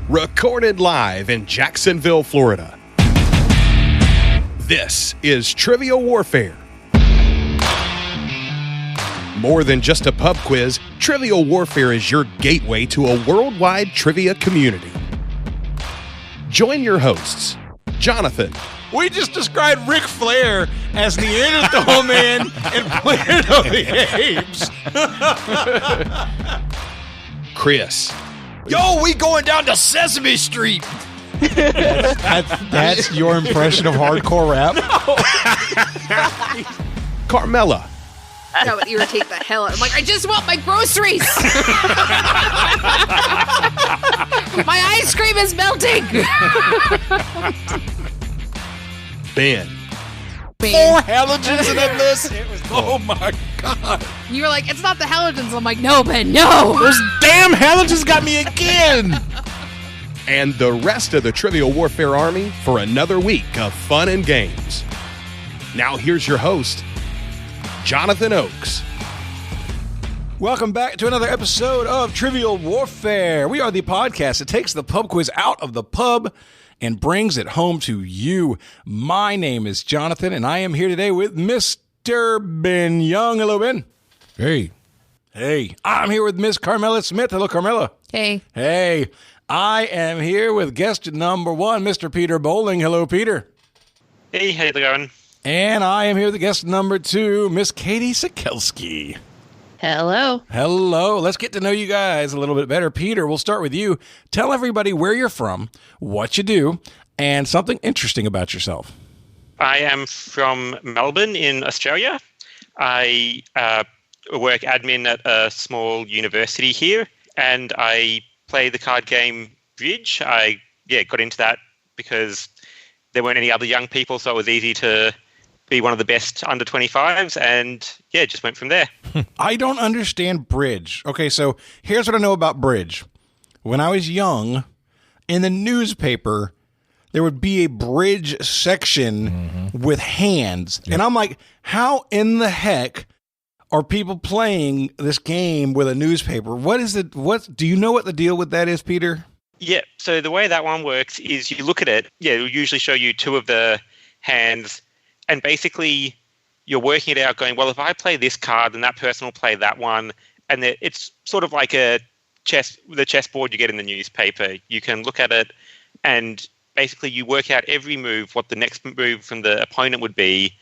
recorded live in Jacksonville, Florida. This is Trivial Warfare. More than just a pub quiz, Trivial Warfare is your gateway to a worldwide trivia community. Join your hosts, Jonathan. We just described Ric Flair as Neanderthal Man and Planet of the Apes. Chris. Yo, we going down to Sesame Street. That's your impression of hardcore rap? Carmela. That would irritate the hell out. I'm like, I just want my groceries. My ice cream is melting. Ben. 4 halogens in that list. Oh my God. You were like, it's not the halogens. I'm like, no, Ben, no. Those damn halogens got me again. And the rest of the Trivial Warfare Army for another week of fun and games. Now here's your host, Jonathan Oakes. Welcome back to another episode of Trivial Warfare. We are the podcast that takes the pub quiz out of the pub and brings it home to you. My name is Jonathan, and I am here today with Mr. Ben Young. Hello, Ben. Hey. Hey. I'm here with Miss Carmela Smith. Hello, Carmela. Hey. Hey. I am here with guest number 1, Mr. Peter Bolling. Hello, Peter. Hey, how's it going? And I am here with guest number 2, Miss Katie Sekelsky. Hello. Hello. Let's get to know you guys a little bit better. Peter, we'll start with you. Tell everybody where you're from, what you do, and something interesting about yourself. I am from Melbourne in Australia. I work admin at a small university here, and I play the card game Bridge. I got into that because there weren't any other young people, so it was easy to be one of the best under 25s, and just went from there. I don't understand Bridge. Okay, so here's what I know about Bridge. When I was young, in the newspaper, there would be a Bridge section with hands. Yep. And I'm like, how in the heck are people playing this game with a newspaper? What is it? Do you know what the deal with that is, Peter? Yeah, so the way that one works is you look at it, it'll usually show you 2 of the hands, and basically you're working it out going, well, if I play this card, then that person will play that one, and it's sort of like the chessboard you get in the newspaper. You can look at it, and basically you work out every move, what the next move from the opponent would be,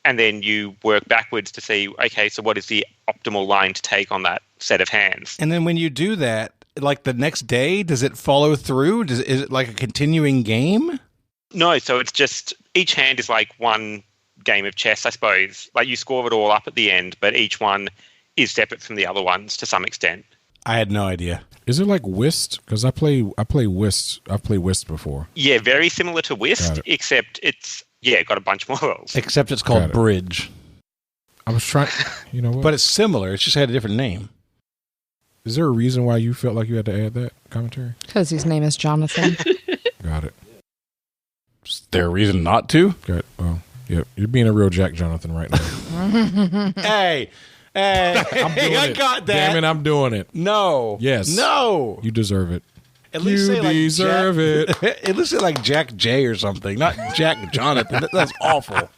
and then you work backwards to see, okay, so what is the optimal line to take on that set of hands? And then when you do that, like the next day, does it follow through? Is it like a continuing game? No, so it's just each hand is like one game of chess, I suppose. Like you score it all up at the end, but each one is separate from the other ones to some extent. I had no idea. Is it like whist? Because I play whist. I've played whist before. Yeah, very similar to whist, except it's got a bunch more rules. Except it's called Bridge. I was trying, you know what? But it's similar. It's just had a different name. Is there a reason why you felt like you had to add that commentary? Because his name is Jonathan. Got it. Is there a reason not to? Got it. Well, yeah, you're being a real Jack Jonathan right now. Hey, I'm doing I it. got that. Damn it, I'm doing it. No. Yes. No. You deserve it. At least you deserve it. It looks like Jack J or something, not Jack Jonathan. That's awful.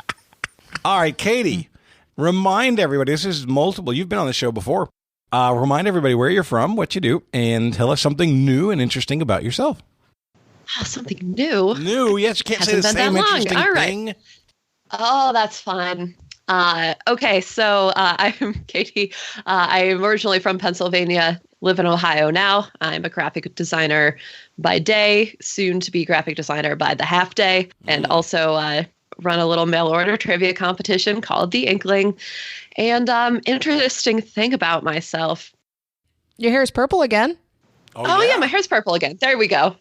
All right, Katie, remind everybody, this is multiple. You've been on the show before. Remind everybody where you're from, what you do, and tell us something new and interesting about yourself. Oh, something new. New, yes. You can't say the same interesting thing. Oh, that's fun. Okay, so I'm Katie. I am originally from Pennsylvania, live in Ohio now. I'm a graphic designer by day, soon to be graphic designer by the half day, and also run a little mail order trivia competition called The Inkling. And interesting thing about myself. Your hair is purple again. Oh yeah, my hair's purple again. There we go.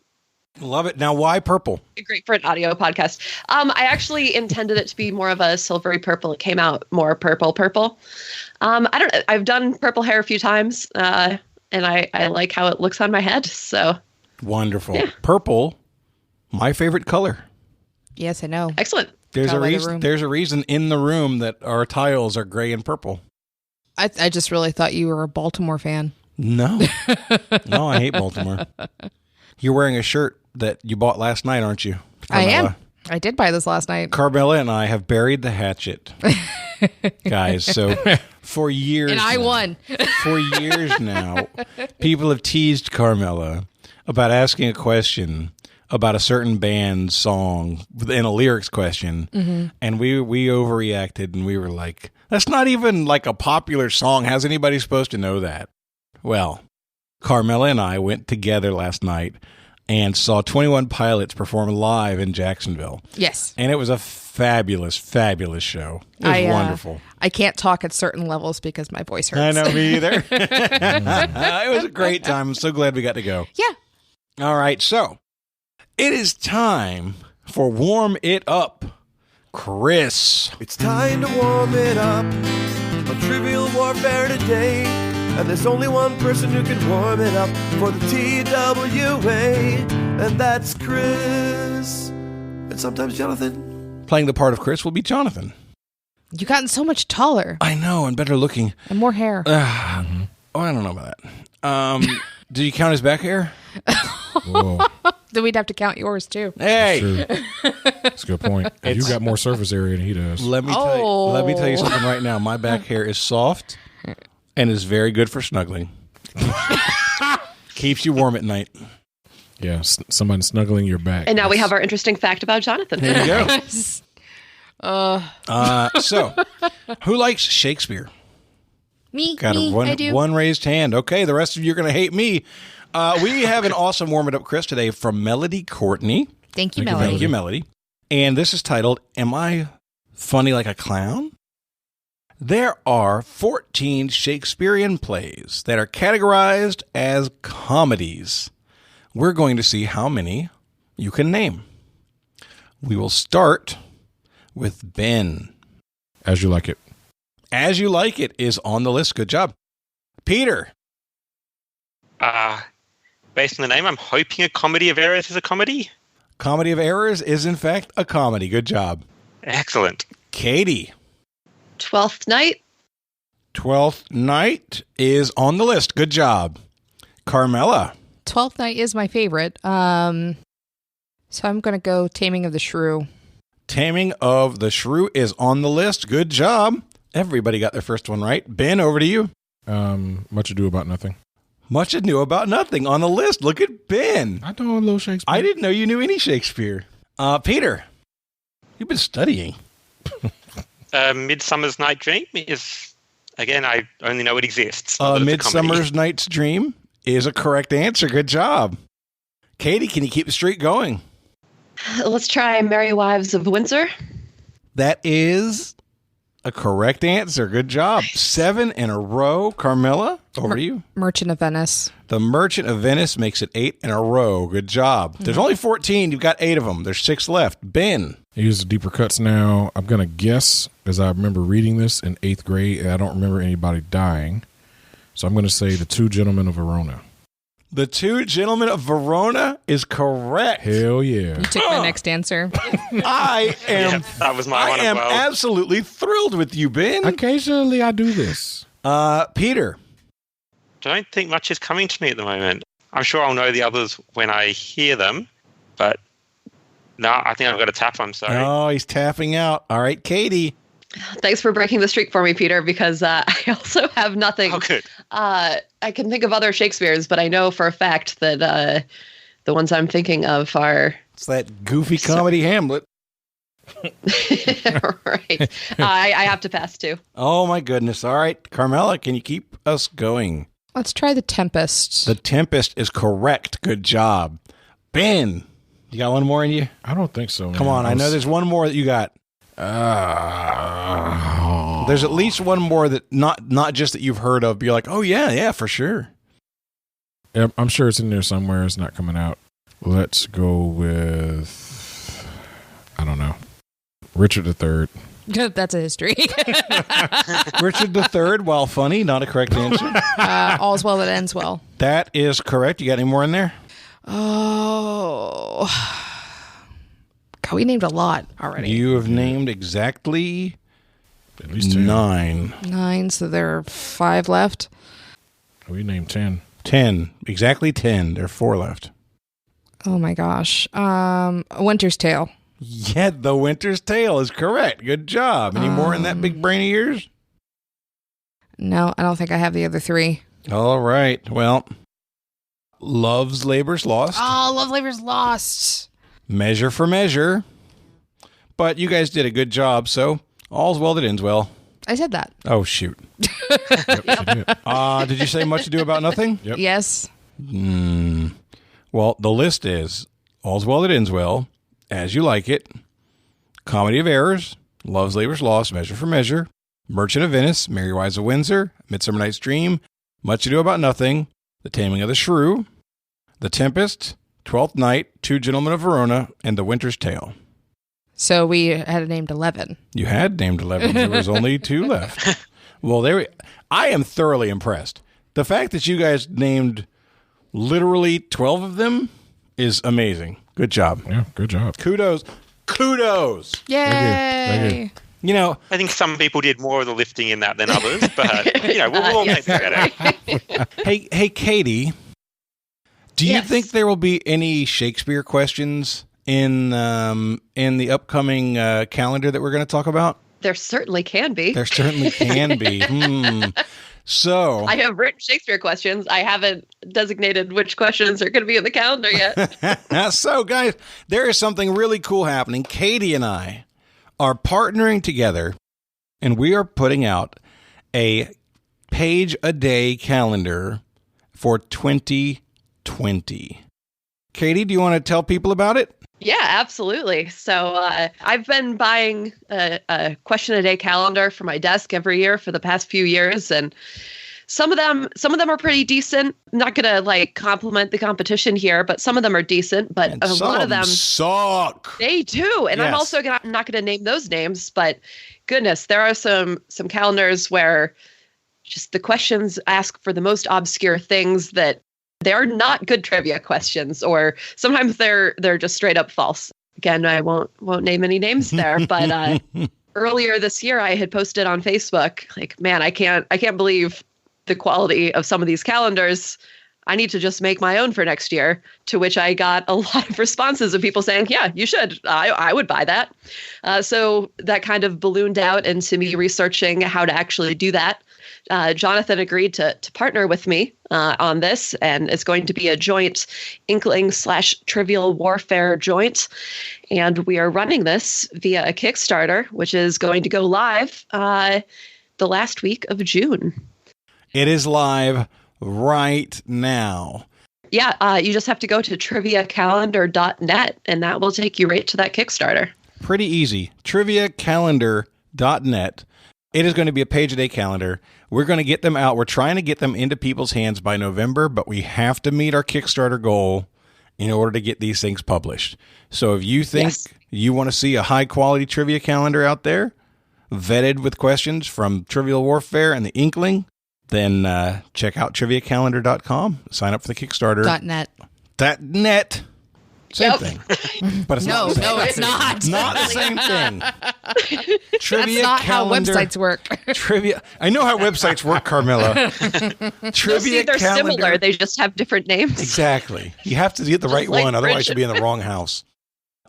Love it. Now, why purple? Great for an audio podcast. I actually intended it to be more of a silvery purple. It came out more purple. I don't know. I've done purple hair a few times, and I like how it looks on my head. So wonderful. Yeah. Purple, my favorite color. Yes, I know. Excellent. There's a reason. There's a reason in the room that our tiles are gray and purple. I just really thought you were a Baltimore fan. No, no, I hate Baltimore. You're wearing a shirt that you bought last night, aren't you? I Carmela? am. I did buy this last night. Carmela and I have buried the hatchet, guys. So for years, And I won. For years now, people have teased Carmela about asking a question about a certain band's song in a lyrics question, and we overreacted, and we were like, "That's not even like a popular song. How's anybody supposed to know that?" Well, Carmela and I went together last night and saw 21 Pilots perform live in Jacksonville. Yes. And it was a fabulous, fabulous show. It was wonderful. I can't talk at certain levels because my voice hurts. I know, me either. It was a great time. I'm so glad we got to go. Yeah. All right, so it is time for Warm It Up. Chris. It's time to warm it up on Trivial Warfare today. And there's only one person who can warm it up for the TWA, and that's Chris. And sometimes Jonathan. Playing the part of Chris will be Jonathan. You've gotten so much taller I know, and better looking. and more hair. Oh, I don't know about that. Do you count his back hair? Whoa, Then we'd have to count yours too. Hey, true. That's a good point. You got more surface area than he does. let me tell you something right now. My back hair is soft and is very good for snuggling. Keeps you warm at night. Yeah, somebody snuggling your back. And now we have our interesting fact about Jonathan. There you go. So, who likes Shakespeare? Me, Got I do. one raised hand. Okay, the rest of you are going to hate me. We have an awesome Warm It Up Chris today from Melody Courtney. Thank you, Thank you, Melody. Thank you, Melody. And this is titled, Am I Funny Like a Clown? There are 14 Shakespearean plays that are categorized as comedies. We're going to see how many you can name. We will start with Ben. As You Like It. As You Like It is on the list. Good job. Peter. Based on the name, I'm hoping A Comedy of Errors is a comedy. Comedy of Errors is, in fact, a comedy. Good job. Excellent. Katie. 12th Night. 12th Night is on the list. Good job. Carmela. 12th Night is my favorite. So I'm going to go Taming of the Shrew. Taming of the Shrew is on the list. Good job. Everybody got their first one right. Ben, over to you. Much Ado About Nothing. Much Ado About Nothing on the list. Look at Ben. I know a little Shakespeare. I didn't know you knew any Shakespeare. Peter, you've been studying. Midsummer's Night Dream is, again, I only know it exists. but it's a Midsummer's comedy. Night's Dream is a correct answer. Good job. Katie, can you keep the streak going? Let's try Merry Wives of Windsor. That is a correct answer. Good job. 7 in a row. Carmela, over to you. Merchant of Venice. The Merchant of Venice makes it 8 in a row. Good job. There's only 14. You've got 8 of them. There's 6 left. Ben. I use the deeper cuts now. I'm going to guess, because I remember reading this in 8th grade, and I don't remember anybody dying. So I'm going to say The Two Gentlemen of Verona. The Two Gentlemen of Verona is correct. Hell yeah. You took my next answer. I am, Yeah, that was my one as well. absolutely thrilled with you, Ben. Occasionally I do this. Peter. Don't think much is coming to me at the moment. I'm sure I'll know the others when I hear them, but no, I think I've got to tap. I'm sorry. Oh, he's tapping out. All right, Katie. Thanks for breaking the streak for me, Peter, because I also have nothing. Oh, good. I can think of other Shakespeares, but I know for a fact that the ones I'm thinking of are... It's that goofy comedy Hamlet. right. I have to pass, too. Oh, my goodness. All right, Carmela, can you keep us going? Let's try The Tempest. The Tempest is correct. Good job. Ben, you got one more in you? I don't think so, man. Come on, I know there's one more that you got. There's at least one more that not just that you've heard of, but you're like, oh, yeah, for sure. Yeah, I'm sure it's in there somewhere. It's not coming out. Let's go with, I don't know, Richard III. That's a history. Richard III, while funny, not a correct answer. All's well that ends well. That is correct. You got any more in there? Oh. God, we named a lot already. You have named exactly At least 10. 9. 9, so there are 5 left. We named 10. 10. Exactly 10. There are 4 left. Oh my gosh. A Winter's Tale. Yeah, The Winter's Tale is correct. Good job. Any more in that big brain of yours? No, I don't think I have the other three. All right. Well, Love's Labor's Lost. Oh, Love Labor's Lost. Measure for Measure. But you guys did a good job, so all's well that ends well. I said that. Oh, shoot. Did you say Much Ado About Nothing? Yep. Yes. Well, the list is All's Well That Ends Well, As You Like It, Comedy of Errors, Love's Labor's Lost, Measure for Measure, Merchant of Venice, Merry Wives of Windsor, Midsummer Night's Dream, Much Ado About Nothing, The Taming of the Shrew, The Tempest, Twelfth Night, Two Gentlemen of Verona, and The Winter's Tale. So we had named 11. You had named 11. There was only 2 left. Well, I am thoroughly impressed. The fact that you guys named literally 12 of them is amazing. Good job. Yeah, good job. Kudos. Yay! You know, I think some people did more of the lifting in that than others, but we'll all make that. hey, Katie, do you Yes. think there will be any Shakespeare questions in the upcoming calendar that we're going to talk about? There certainly can be. There certainly can be. So I have written Shakespeare questions. I haven't designated which questions are going to be in the calendar yet. So, guys, there is something really cool happening. Katie and I are partnering together, and we are putting out a page-a-day calendar for 2020. Katie, do you want to tell people about it? Yeah, absolutely. So I've been buying a question-a-day calendar for my desk every year for the past few years, and some of them are pretty decent. I'm not gonna compliment the competition here, but some of them are decent. But And a lot of them suck. They do, and I'm Yes. also not going to name those names. But goodness, there are some calendars where just the questions ask for the most obscure things that they're not good trivia questions, or sometimes they're just straight up false. Again, I won't name any names there, but earlier this year I had posted on Facebook, man, I can't believe the quality of some of these calendars. I need to just make my own for next year, to which I got a lot of responses of people saying, yeah, you should. I would buy that. So that kind of ballooned out into me researching how to actually do that. Jonathan agreed to partner with me on this, and it's going to be a joint Inkling/Trivial Warfare joint. And we are running this via a Kickstarter, which is going to go live the last week of June. It is live right now. Yeah, you just have to go to triviacalendar.net, and that will take you right to that Kickstarter. Pretty easy. Triviacalendar.net. It is going to be a page-a-day calendar. We're going to get them out. We're trying to get them into people's hands by November, but we have to meet our Kickstarter goal in order to get these things published. So if you think you want to see a high-quality trivia calendar out there, vetted with questions from Trivial Warfare and the Inkling, then check out triviacalendar.com. Sign up for the Kickstarter. .net. .net. Same Yep. thing. But it's No, not the same. no, it's not. Not the same thing. Trivia That's not how calendar. websites work. Trivia. I know how websites work, Carmela. You'll Trivia see they're calendar. similar. They just have different names. Exactly. You have to get the right like one, otherwise you'll be in the wrong house.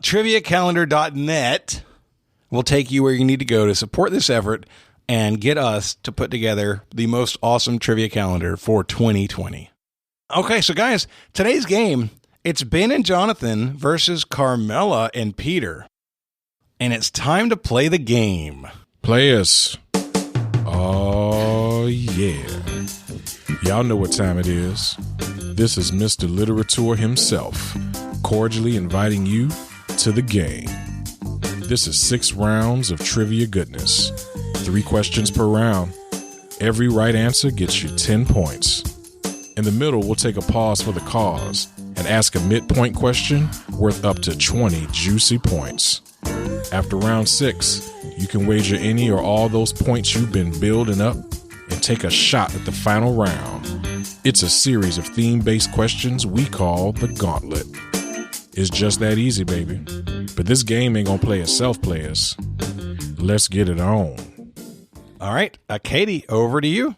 Triviacalendar.net will take you where you need to go to support this effort and get us to put together the most awesome trivia calendar for 2020. Okay, so guys, today's game, it's Ben and Jonathan versus Carmela and Peter. And it's time to play the game. Play us. Oh, yeah. Y'all know what time it is. This is Mr. Literature himself, cordially inviting you to the game. This is 6 rounds of trivia goodness. 3 questions per round. Every right answer gets you 10 points. In the middle, we'll take a pause for the cause and ask a midpoint question worth up to 20 juicy points. After round 6, you can wager any or all those points you've been building up and take a shot at the final round. It's a series of theme-based questions we call the Gauntlet. It's just that easy, baby. But this game ain't gonna play itself, players. Let's get it on. All right, Katie, over to you.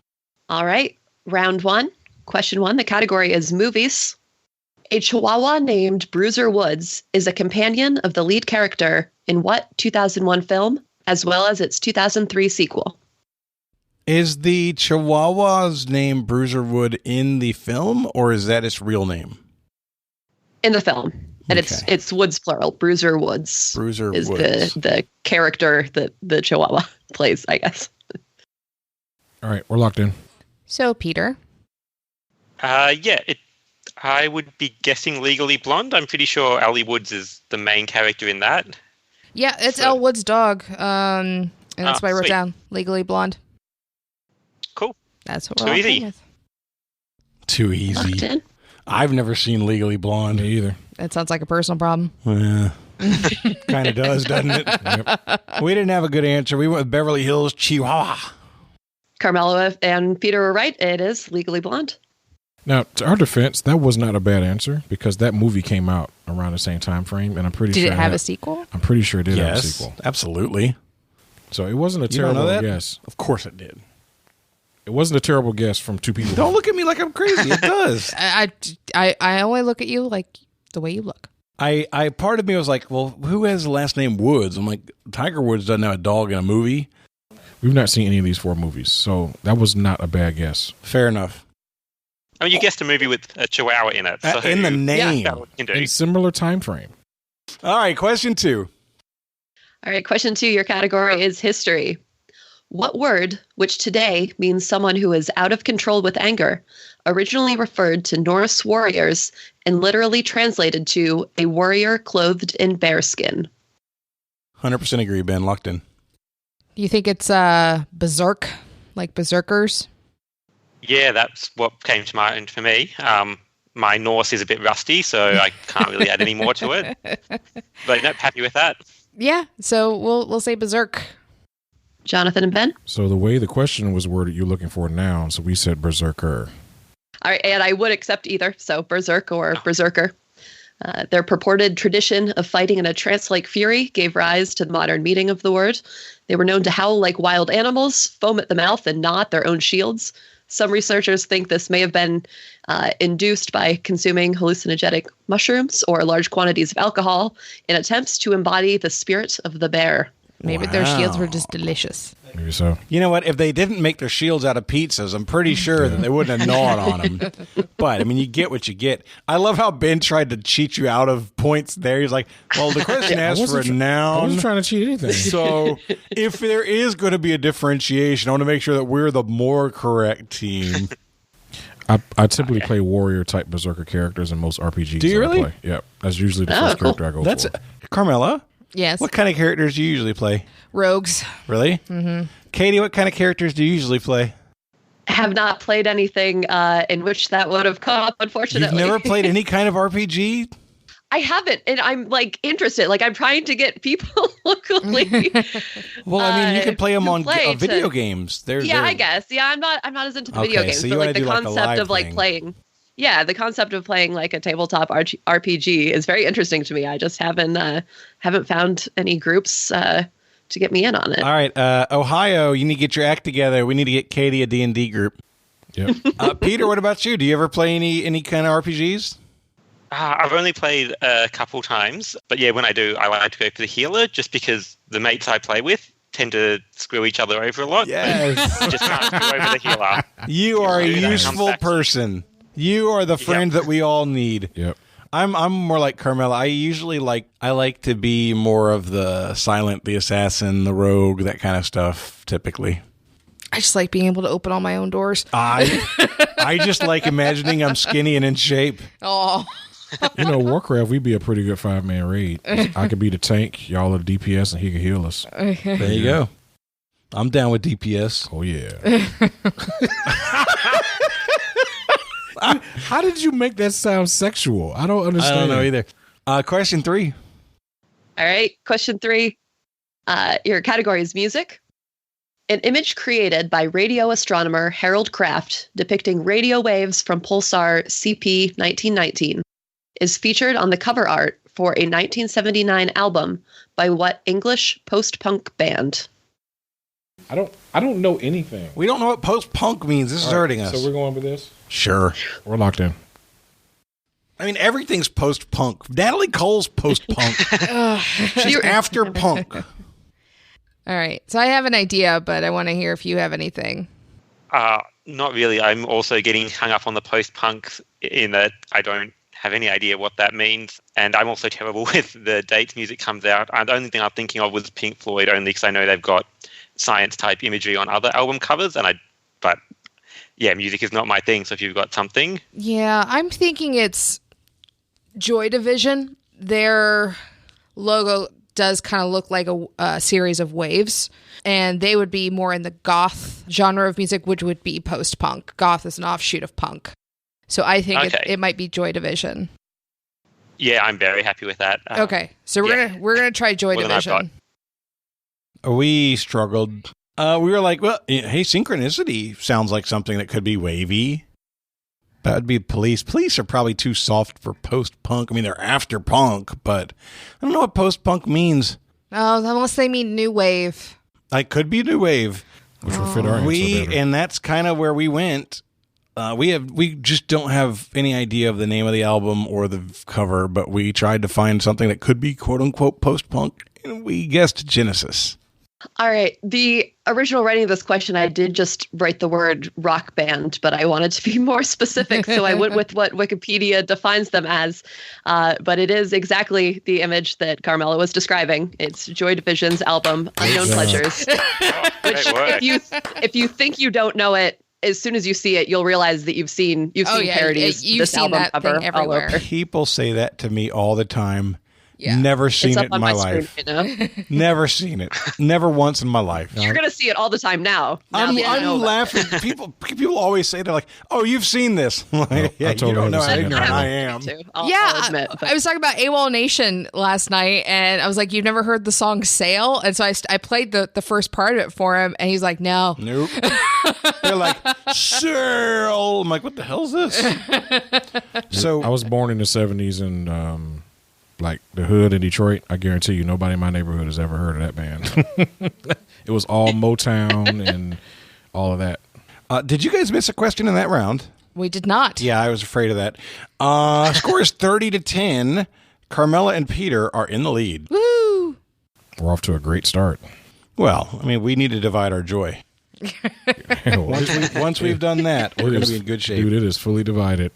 All right. Round 1. Question 1. The category is movies. A Chihuahua named Bruiser Woods is a companion of the lead character in what 2001 film, as well as its 2003 sequel? Is the Chihuahua's name Bruiser Wood in the film, or is that its real name? In the film. And Okay. it's Woods plural. Bruiser Woods Bruiser is Woods. the character that the Chihuahua plays, I guess. All right, we're locked in. So, Peter. I would be guessing Legally Blonde. I'm pretty sure Ellie Woods is the main character in that. Yeah, it's So- Elle Wood's dog. And that's why I wrote sweet. down Legally Blonde. Cool. That's what Too we're all easy. going with. Too Locked easy. in. I've never seen Legally Blonde. Me either. That sounds like a personal problem. Yeah. Kind of does, doesn't it? We didn't have a good answer. We went with Beverly Hills Chihuahua. Carmela and Peter were right. It is Legally Blonde. Now, to our defense, that was not a bad answer because that movie came out around the same time frame, and I'm pretty Did sure it have a sequel? I'm pretty sure it did have a Yes, sequel. absolutely. So it wasn't a You don't know terrible that? guess. Of course it did. It wasn't a terrible guess from two people. Don't look at me like I'm crazy. It does. I only look at you like the way you look. I part of me was like, well, who has the last name Woods? I'm like, Tiger Woods doesn't have a dog in a movie. We've not seen any of these four movies, so that was not a bad guess. Fair enough. I mean, you guessed a movie with a Chihuahua in it. So In the name. that's what you can do. In similar time frame. All right, question 2. All right, question 2. Your category is history. What word, which today means someone who is out of control with anger, originally referred to Norse warriors and literally translated to a warrior clothed in bearskin? 100% agree, Ben. Locked in. You think it's berserk, like berserkers? Yeah, that's what came to mind for me. My Norse is a bit rusty, so I can't really add any more to it. But no, happy with that. Yeah, so we'll say berserk. Jonathan and Ben? So the way the question was worded, you're looking for a noun, so we said berserker. All right, and I would accept either, so berserk or berserker. Their purported tradition of fighting in a trance-like fury gave rise to the modern meaning of the word. They were known to howl like wild animals, foam at the mouth, and gnaw at their own shields. Some researchers think this may have been induced by consuming hallucinogenic mushrooms or large quantities of alcohol in attempts to embody the spirit of the bear. Maybe their shields were Wow. just delicious. Maybe so. You know what? If they didn't make their shields out of pizzas, I'm pretty sure that they wouldn't have gnawed on them. But, I mean, you get what you get. I love how Ben tried to cheat you out of points there. He's like, well, the question asked for a I noun. wasn't trying to cheat anything. So if there is going to be a differentiation, I want to make sure that we're the more correct team. I typically play warrior type berserker characters in most RPGs. Do you that I really? play. Yep, that's usually the Oh, first cool. character I go That's for. Carmela. Yes. What kind of characters do you usually play? Rogues. Really? Mm-hmm. Katie, what kind of characters do you usually play? Have not played anything in which that would have come up, unfortunately. You've never played any kind of RPG? I haven't, and I'm like interested. Like I'm trying to get people locally. Well, I mean, you can play them to on play video to- games. Yeah, I guess. Yeah, I'm not as into the video Okay, games, so you but wanna like the do, like, a concept live of like thing. playing. Yeah, the concept of playing like a tabletop RPG is very interesting to me. I just haven't found any groups to get me in on it. All right, Ohio, you need to get your act together. We need to get Katie a D&D group. Yep. Peter, what about you? Do you ever play any kind of RPGs? I've only played a couple times, but yeah, when I do, I like to go for the healer just because the mates I play with tend to screw each other over a lot. Yes. Just can't screw over the healer. You are a Yeah, that comes useful back. person. You are the friend that we all need. Yep. I'm more like Carmela. I usually like to be more of the silent, the assassin, the rogue, that kind of stuff, typically. I just like being able to open all my own doors. I just like imagining I'm skinny and in shape. Oh. You know, Warcraft, we'd be a pretty good 5-man raid. I could be the tank, y'all are the DPS, and he could heal us. There you go. I'm down with DPS. Oh, yeah. How did you make that sound sexual? I don't I understand. don't know either. Question 3. All right, question 3. Your category is music. An image created by radio astronomer Harold Kraft depicting radio waves from pulsar CP 1919 is featured on the cover art for a 1979 album by what English post-punk band? I don't know anything. We don't know what post-punk means. This is hurting us. So we're going with this? Sure. We're locked in. I mean, everything's post-punk. Natalie Cole's post-punk. She's after punk. All right. So I have an idea, but I want to hear if you have anything. Not really. I'm also getting hung up on the post-punk in that I don't have any idea what that means. And I'm also terrible with the dates music comes out. And the only thing I'm thinking of was Pink Floyd, only because I know they've got science-type imagery on other album covers. But yeah, music is not my thing. So if you've got something. Yeah, I'm thinking it's Joy Division. Their logo does kind of look like a series of waves, and they would be more in the goth genre of music, which would be post-punk. Goth is an offshoot of punk. So I think it might be Joy Division. Yeah, I'm very happy with that. Okay, so we're gonna try Joy Division. We struggled. We were like, well, hey, Synchronicity sounds like something that could be wavy. That would be Police. Police are probably too soft for post-punk. I mean, they're after punk, but I don't know what post-punk means. Oh, unless they mean new wave. It could be new wave. Which will fit our answer better. And that's kind of where we went. We just don't have any idea of the name of the album or the cover, but we tried to find something that could be quote-unquote post-punk, and we guessed Genesis. All right. The original writing of this question, I did just write the word rock band, but I wanted to be more specific, so I went with what Wikipedia defines them as. But it is exactly the image that Carmela was describing. It's Joy Division's album, Unknown Pleasures. Which, if you think you don't know it, as soon as you see it, you'll realize that you've seen parodies. You've this seen album that cover thing everywhere. all over. People say that to me all the time. Yeah. Never seen it in my screen, life. you know? Never seen it. Never once in my life. You're going to see it all the time now. I'm laughing. People always say, they're like, oh, you've seen this. Like, yeah, totally you don't know how haven't seen ignorant it. I am. I'll admit, but. I was talking about AWOL Nation last night, and I was like, you've never heard the song Sail? And so I played the first part of it for him, and he's like, no. Nope. They're like, Sail. I'm like, what the hell is this? So I was born in the 70s and like the hood in Detroit. I guarantee you nobody in my neighborhood has ever heard of that band. It was all Motown and all of that. Did you guys miss a question in that round? We did not. Yeah, I was afraid of that. Score is 30-10. Carmela and Peter are in the lead. Woo! We're off to a great start. Well, I mean, we need to divide our joy. Once we've done that, we're going to be in good shape. Dude, it is fully divided.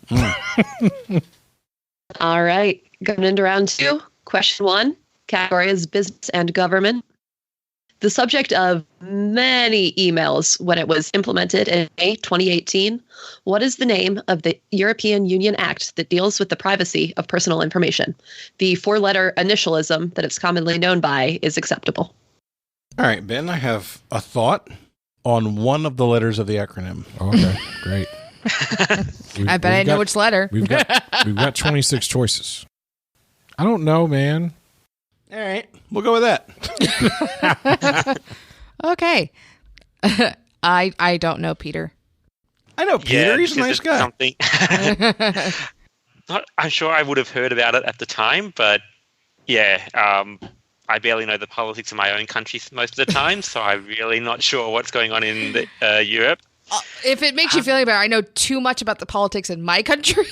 All right. Going into round 2. Question 1. Category is business and government. The subject of many emails when it was implemented in May 2018. What is the name of the European Union Act that deals with the privacy of personal information? The 4-letter initialism that it's commonly known by is acceptable. All right, Ben, I have a thought on one of the letters of the acronym. Okay, great. I bet I know which letter. We've got 26 choices. I don't know, man. All right, we'll go with that. Okay. I don't know, Peter. I know Peter. He's a nice guy. I'm sure I would have heard about it at the time, but yeah, I barely know the politics of my own country most of the time, so I'm really not sure what's going on in Europe. If it makes you feel any better, I know too much about the politics in my country,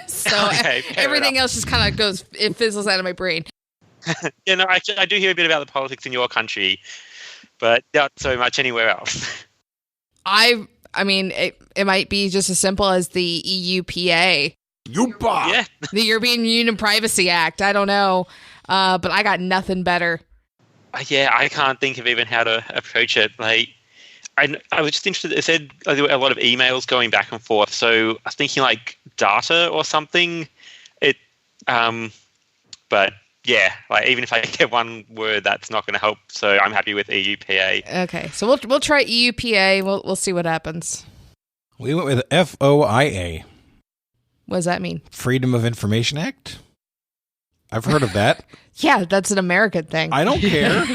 so everything else just kind of it fizzles out of my brain. Yeah, no, I do hear a bit about the politics in your country, but not so much anywhere else. I mean, it might be just as simple as the EUPA. Yeah. The European Union Privacy Act. I don't know, but I got nothing better. Yeah, I can't think of even how to approach it. Like, I was just interested. It said there were a lot of emails going back and forth, so I was thinking like data or something. But yeah, like even if I get one word, that's not going to help. So I'm happy with EUPA. Okay, so we'll try EUPA. We'll see what happens. We went with FOIA. What does that mean? Freedom of Information Act. I've heard of that. Yeah, that's an American thing. I don't care.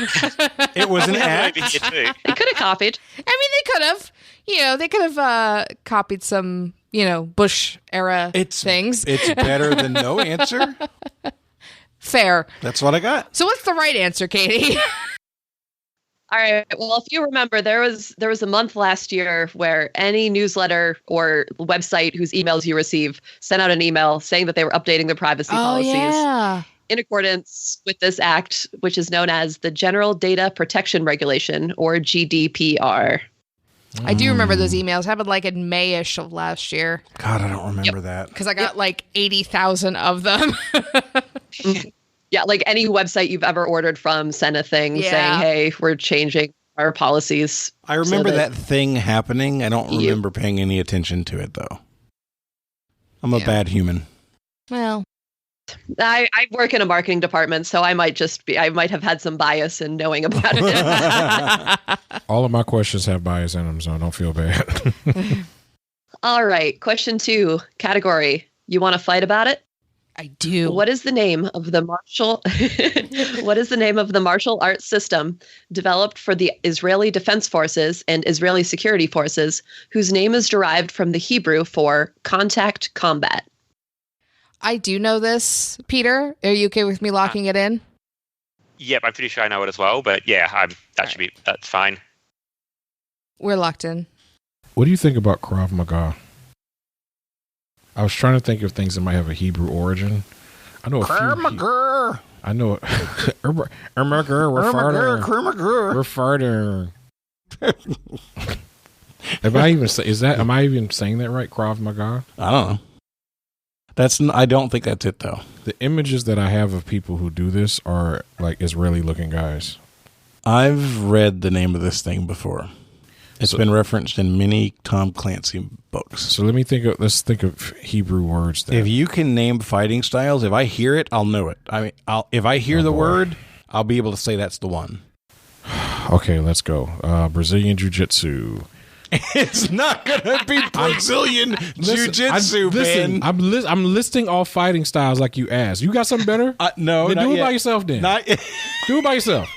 It was an act. They could have copied. I mean, they could have. They could have copied some, Bush era things. It's better than no answer. Fair. That's what I got. So what's the right answer, Katie? All right. Well, if you remember, there was a month last year where any newsletter or website whose emails you receive sent out an email saying that they were updating their privacy policies in accordance with this act, which is known as the General Data Protection Regulation, or GDPR. I do remember those emails. Happened like in May-ish of last year. God, I don't remember that. Because I got like 80,000 of them. Yeah, like any website you've ever ordered from sent a thing saying, hey, we're changing our policies. I remember that thing happening. I don't remember paying any attention to it, though. I'm a bad human. Well, I work in a marketing department, so I might have had some bias in knowing about it. All of my questions have bias in them, so don't feel bad. All right. Question 2, category. You want to fight about it? I do. What is the name of the martial arts system developed for the Israeli Defense Forces and Israeli Security Forces, whose name is derived from the Hebrew for contact combat? I do know this, Peter. Are you okay with me locking it in? Yep, I'm pretty sure I know it as well. But yeah, that's fine. We're locked in. What do you think about Krav Maga? I was trying to think of things that might have a Hebrew origin. I know a few. I know. We're farting. Am I even saying that right? Krav Maga? I don't know. I don't think that's it, though. The images that I have of people who do this are like Israeli-looking guys. I've read the name of this thing before. It's been referenced in many Tom Clancy books. So let's think of Hebrew words then. If you can name fighting styles, if I hear it, I'll know it. I mean, if I hear the word, I'll be able to say that's the one. Okay, let's go. Brazilian Jiu-Jitsu. It's not going to be Brazilian Jiu-Jitsu, Ben. I'm listing all fighting styles like you asked. You got something better? No, then not do it yet. by yourself then. Do it by yourself.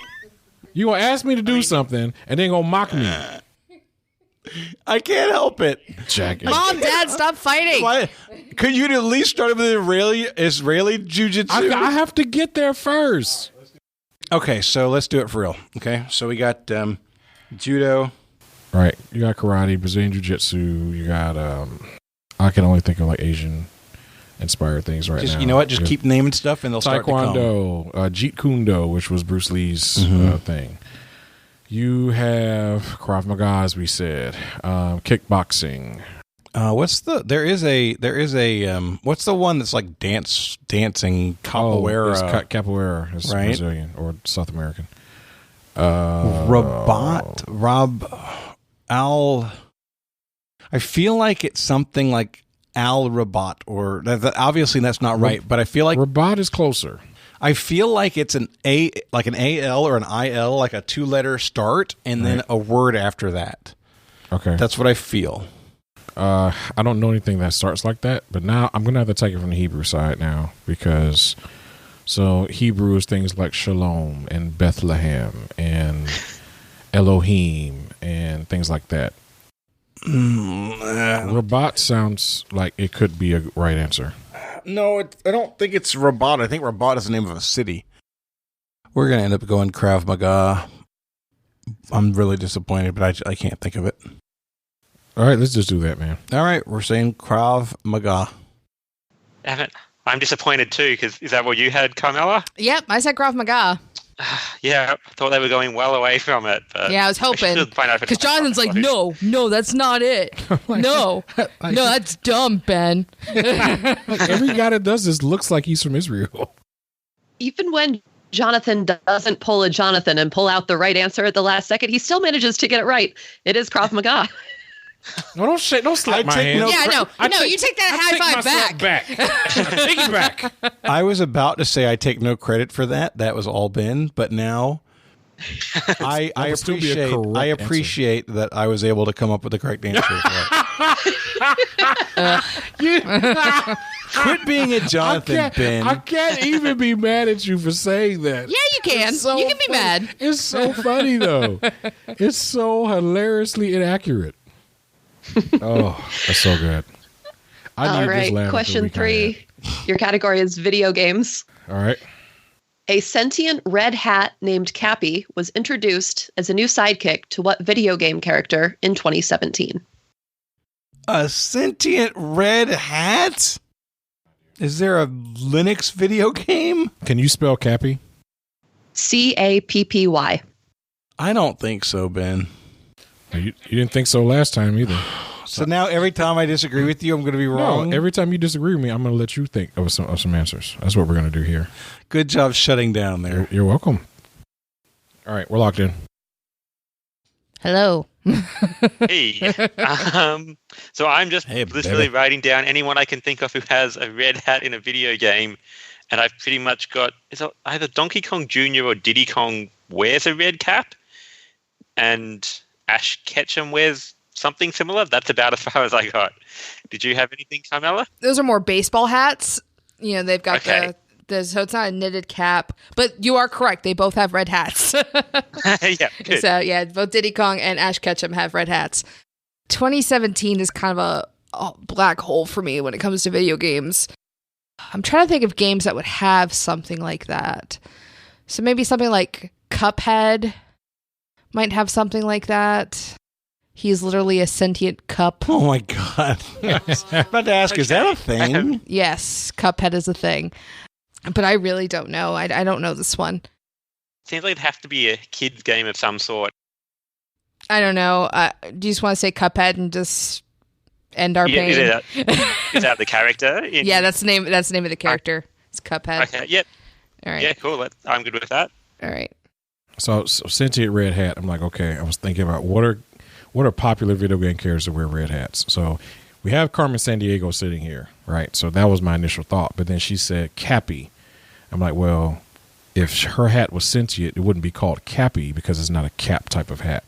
You going to ask me to do something and then going to mock me. I can't help it. Mom, Dad, stop fighting. Why? Could you at least start with Israeli Jiu-Jitsu? I have to get there first. Okay, so let's do it for real. Okay, so we got judo. Right. You got karate, Brazilian Jiu-Jitsu. You got, I can only think of like Asian-inspired things now. You know what? Just keep naming stuff and they'll start to come. Taekwondo, Jeet Kune Do, which was Bruce Lee's thing. You have Krav Maga, as we said, kickboxing. What's the one that's like dancing capoeira? Capoeira is right? Brazilian or South American. I feel like it's something like Al Rabat, or obviously that's not right, but I feel like Rabat is closer. I feel like it's an AL or an IL, like a 2-letter start, and then a word after that. Okay. That's what I feel. I don't know anything that starts like that, but now I'm going to have to take it from the Hebrew side now, because Hebrew is things like Shalom and Bethlehem and Elohim and things like that. Rabat sounds like it could be a right answer. No, I don't think it's Rabat. I think Rabat is the name of a city. We're going to end up going Krav Maga. I'm really disappointed, but I can't think of it. All right, let's just do that, man. All right, we're saying Krav Maga. Damn it. I'm disappointed too, because is that what you had, Carmela? Yep, I said Krav Maga. Yeah, I thought they were going well away from it. But yeah, I was hoping. Because Jonathan's like, no, that's not it. No, that's dumb, Ben. Every guy that does this looks like he's from Israel. Even when Jonathan doesn't pull a Jonathan and pull out the right answer at the last second, he still manages to get it right. It is Krav Maga. No, don't slap my hand. No, you take that high five back. Take it back. I was about to say I take no credit for that. That was all Ben, but now I appreciate that I was able to come up with the correct answer. Quit being a Jonathan, Ben. I can't even be mad at you for saying that. Yeah, you can. So you can be mad. It's so funny, though. It's so hilariously inaccurate. Oh, that's so good. All right, question 3. Your category is video games. All right. A sentient red hat named Cappy was introduced as a new sidekick to what video game character in 2017? A sentient red hat? Is there a Linux video game? Can you spell Cappy? Cappy. I don't think so, Ben. You didn't think so last time either. So now every time I disagree with you, I'm going to be wrong? No, every time you disagree with me, I'm going to let you think of some answers. That's what we're going to do here. Good job shutting down there. You're welcome. All right, we're locked in. Hello. Hey. So I'm just literally writing down anyone I can think of who has a red hat in a video game, and I've pretty much got either Donkey Kong Jr. or Diddy Kong wears a red cap, and Ash Ketchum wears something similar. That's about as far as I got. Did you have anything, Carmela? Those are more baseball hats. You know, they've got so it's not a knitted cap, but you are correct. They both have red hats. Yeah, good. So yeah, both Diddy Kong and Ash Ketchum have red hats. 2017 is kind of a black hole for me when it comes to video games. I'm trying to think of games that would have something like that. So maybe something like Cuphead might have something like that. He's literally a sentient cup. Oh my God. I'm about to ask, is that a thing? Yes, Cuphead is a thing. But I really don't know. I don't know this one. Seems like it'd have to be a kid's game of some sort. I don't know. Do you just want to say Cuphead and just end our pain? Is that the character? Yeah, that's the name. That's the name of the character. It's Cuphead. Okay. Yep. All right. Yeah. Cool. I'm good with that. All right. So sentient red hat. I'm like, okay. I was thinking about what are popular video game characters that wear red hats. So we have Carmen Sandiego sitting here, right? So that was my initial thought. But then she said Cappy. I'm like, well, if her hat was sentient, it wouldn't be called Cappy because it's not a cap type of hat.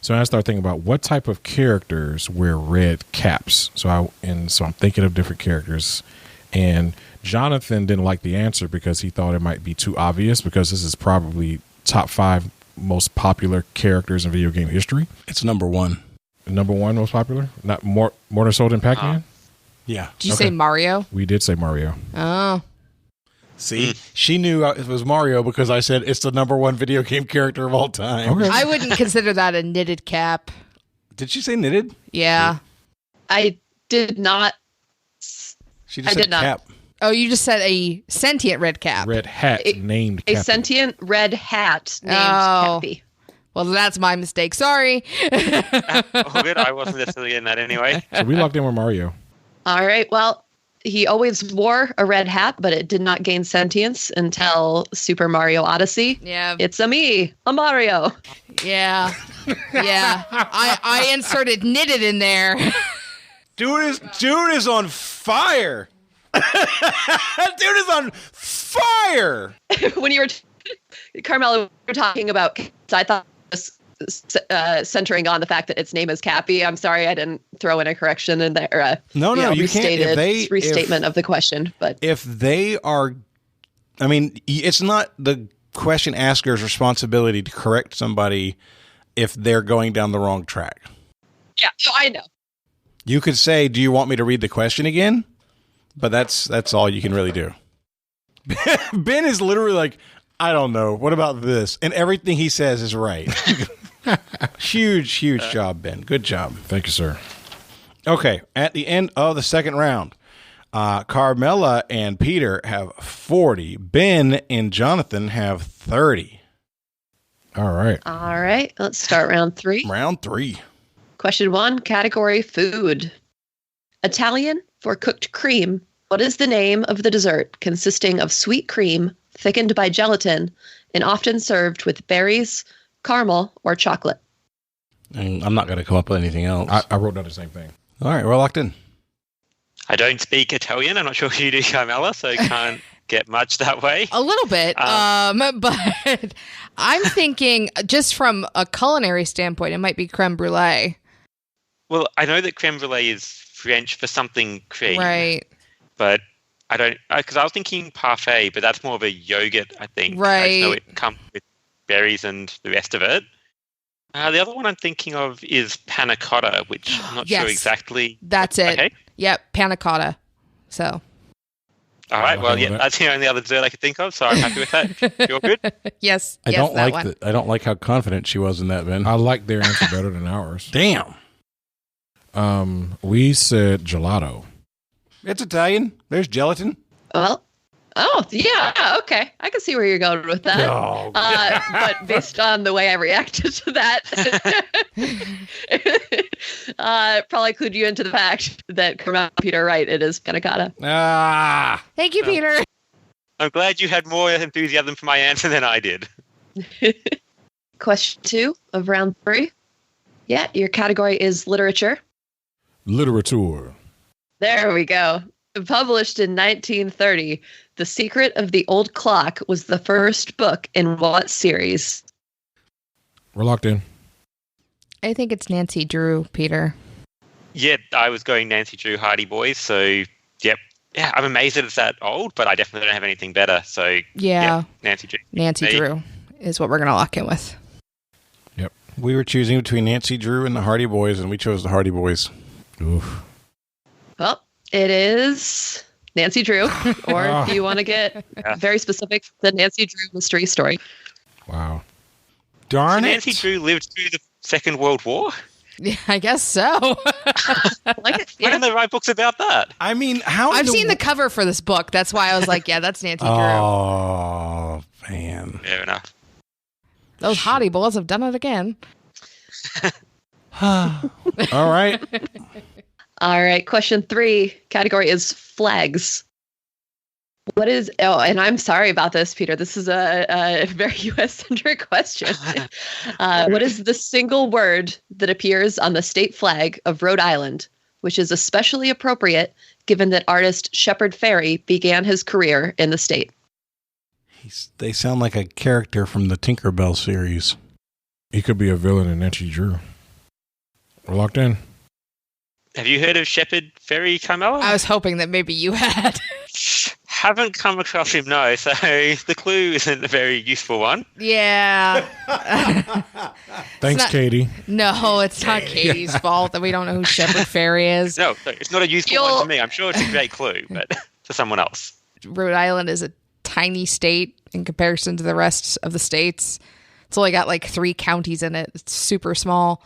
So I started thinking about what type of characters wear red caps. So I'm thinking of different characters, and Jonathan didn't like the answer because he thought it might be too obvious because this is probably top 5 most popular characters in video game history. It's number 1. Number 1 most popular? Not more so than Pac-Man? Yeah. Did you say Mario? We did say Mario. Oh. See, she knew it was Mario because I said it's the number 1 video game character of all time. Okay. I wouldn't consider that a knitted cap. Did she say knitted? Yeah. I did not. She just said cap. Oh, you just said a sentient red cap. Red hat named A Cappy. sentient red hat named Cappy. Well, that's my mistake. Sorry. Oh, good. I wasn't necessarily in that anyway. So we locked in with Mario. All right. Well, he always wore a red hat, but it did not gain sentience until Super Mario Odyssey. Yeah. It's a Mario. Yeah. Yeah. I inserted knitted in there. Dude is on fire. Dude is on fire. When you were, Carmela, we were talking about, I thought it was centering on the fact that its name is Cappy. I'm sorry I didn't throw in a correction in there. No, you can't. Restatement of the question. But if they are, I mean, it's not the question asker's responsibility to correct somebody if they're going down the wrong track. Yeah, I know. You could say, "Do you want me to read the question again?" But that's all you can really do. Ben is literally like, I don't know. What about this? And everything he says is right. Huge job, Ben. Good job. Thank you, sir. Okay, at the end of the second round, Carmela and Peter have 40. Ben and Jonathan have 30. All right. All right. Let's start round 3. Round 3. Question 1, category food. Italian for cooked cream. What is the name of the dessert consisting of sweet cream thickened by gelatin and often served with berries, caramel, or chocolate? And I'm not going to come up with anything else. I wrote down the same thing. All right, we're locked in. I don't speak Italian. I'm not sure if you do, Carmela, so can't get much that way. A little bit, but I'm thinking just from a culinary standpoint, it might be creme brulee. Well, I know that creme brulee is French for something cream. Right. But I don't, because I was thinking parfait, but that's more of a yogurt, I think. Right. I just know it comes with berries and the rest of it. The other one I'm thinking of is panna cotta, which I'm not sure exactly. That's it. Okay. Yep, panna cotta. So. All right. Well, with yeah, that. that's the only other dessert I could think of, so I'm happy with that. You're good. Yes. I yes, don't that like one. I don't like how confident she was in that, Ben. I like their answer better than ours. Damn. We said gelato. It's Italian. There's gelatin. Well, oh, yeah, okay. I can see where you're going with that. Oh, But based on the way I reacted to that, probably clued you into the fact that Carmela and Peter are right. It is panna cotta. Ah. Thank you, Peter. I'm glad you had more enthusiasm for my answer than I did. Question 2 of round 3. Yeah, your category is literature. Literature. There we go. Published in 1930, The Secret of the Old Clock was the first book in what series? We're locked in. I think it's Nancy Drew, Peter. Yeah, I was going Nancy Drew Hardy Boys, so yep. Yeah, I'm amazed that it's that old, but I definitely don't have anything better. So Yeah. Nancy Drew. Nancy Me. Drew is what we're going to lock in with. We were choosing between Nancy Drew and the Hardy Boys, and we chose the Hardy Boys. Oof. Well, it is Nancy Drew, or if you want to get very specific, the Nancy Drew mystery story. Wow. Darn So it. Nancy Drew lived through the Second World War? Yeah, I guess so. Like it, Why don't they write books about that? I mean, how I've in seen the cover for this book. That's why I was like, yeah, that's Nancy Drew. Oh, man. Fair enough. Those hottie boys have done it again. All right. All right, question 3, category is flags. What is, and I'm sorry about this, Peter. This is a very U.S.-centric question. What is the single word that appears on the state flag of Rhode Island, which is especially appropriate given that artist Shepard Fairey began his career in the state? They sound like a character from the Tinkerbell series. He could be a villain in Nancy Drew. We're locked in. Have you heard of Shepard Fairey, Carmela? I was hoping that maybe you had. Haven't come across him, no. So the clue isn't a very useful one. Yeah. Thanks, not- Katie. No, it's not Katie's fault that we don't know who Shepard Fairey is. No, it's not a useful one to me. I'm sure it's a great clue, but to someone else. Rhode Island is a tiny state in comparison to the rest of the states. It's only got like 3 counties in it. It's super small.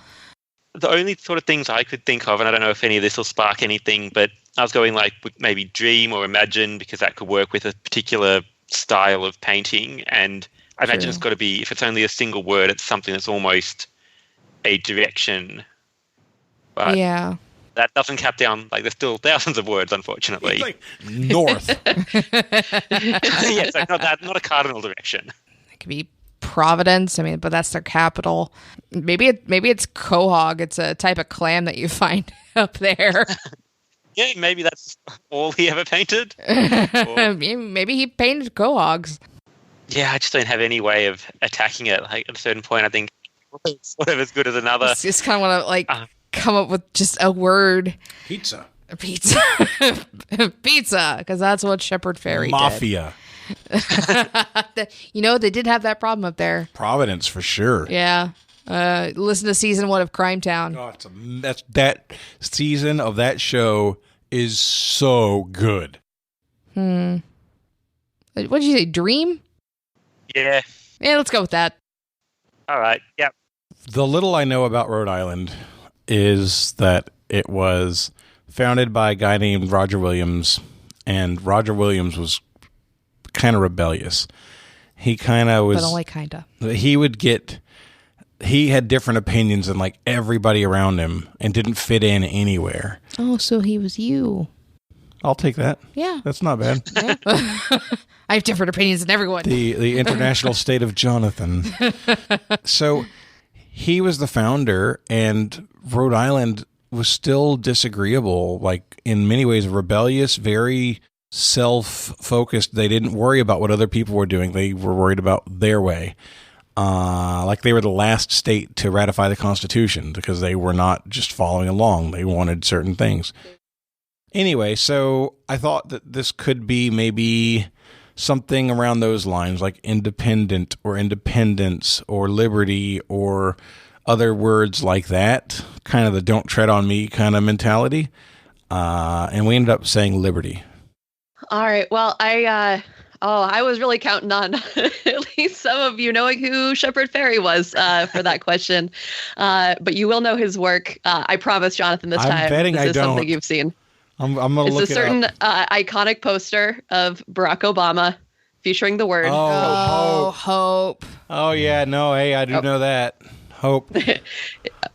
The only sort of things I could think of, and I don't know if any of this will spark anything, but I was going like maybe dream or imagine, because that could work with a particular style of painting. And I imagine it's got to be, if it's only a single word, it's something that's almost a direction. But Yeah. that doesn't cap down, like there's still thousands of words, unfortunately. It's like north. Yeah, so not a cardinal direction. It could be Providence. I mean, but that's their capital. Maybe it's quahog. It's a type of clam that you find up there. Yeah, maybe that's all he ever painted. Maybe he painted quahogs. Yeah, I just don't have any way of attacking it. Like at a certain point, I think it's sort of as good as another. Just kind of want to like come up with just a word. Pizza. Pizza. Pizza, because that's what Shepard Fairey Mafia. did. You know, they did have that problem up there. Providence, for sure. Yeah. Listen to season 1 of Crime Town. Oh, that season of that show is so good. What did you say? Dream? Yeah. Yeah, let's go with that. All right. Yep. The little I know about Rhode Island is that it was founded by a guy named Roger Williams, and Roger Williams was kind of rebellious. He kind of was... But only kind of. He had different opinions than like everybody around him and didn't fit in anywhere. Oh, so he was you. I'll take that. Yeah. That's not bad. Yeah. I have different opinions than everyone. The international state of Jonathan. So he was the founder, and Rhode Island was still disagreeable, like in many ways rebellious, very self-focused. They didn't worry about what other people were doing. They were worried about their way. Like they were the last state to ratify the Constitution because they were not just following along. They wanted certain things. Anyway, so I thought that this could be maybe something around those lines, like independent or independence or liberty or other words like that, kind of the don't tread on me kind of mentality. And we ended up saying liberty. All right. Well, I was really counting on at least some of you knowing who Shepard Fairey was for that question. But you will know his work. I promise, Jonathan, this I'm time. betting this I is something don't. you've seen. I'm going to look It's a it certain up. iconic poster of Barack Obama featuring the word Oh, Hope. hope. Oh, yeah. No, hey, I do know that. Hope. the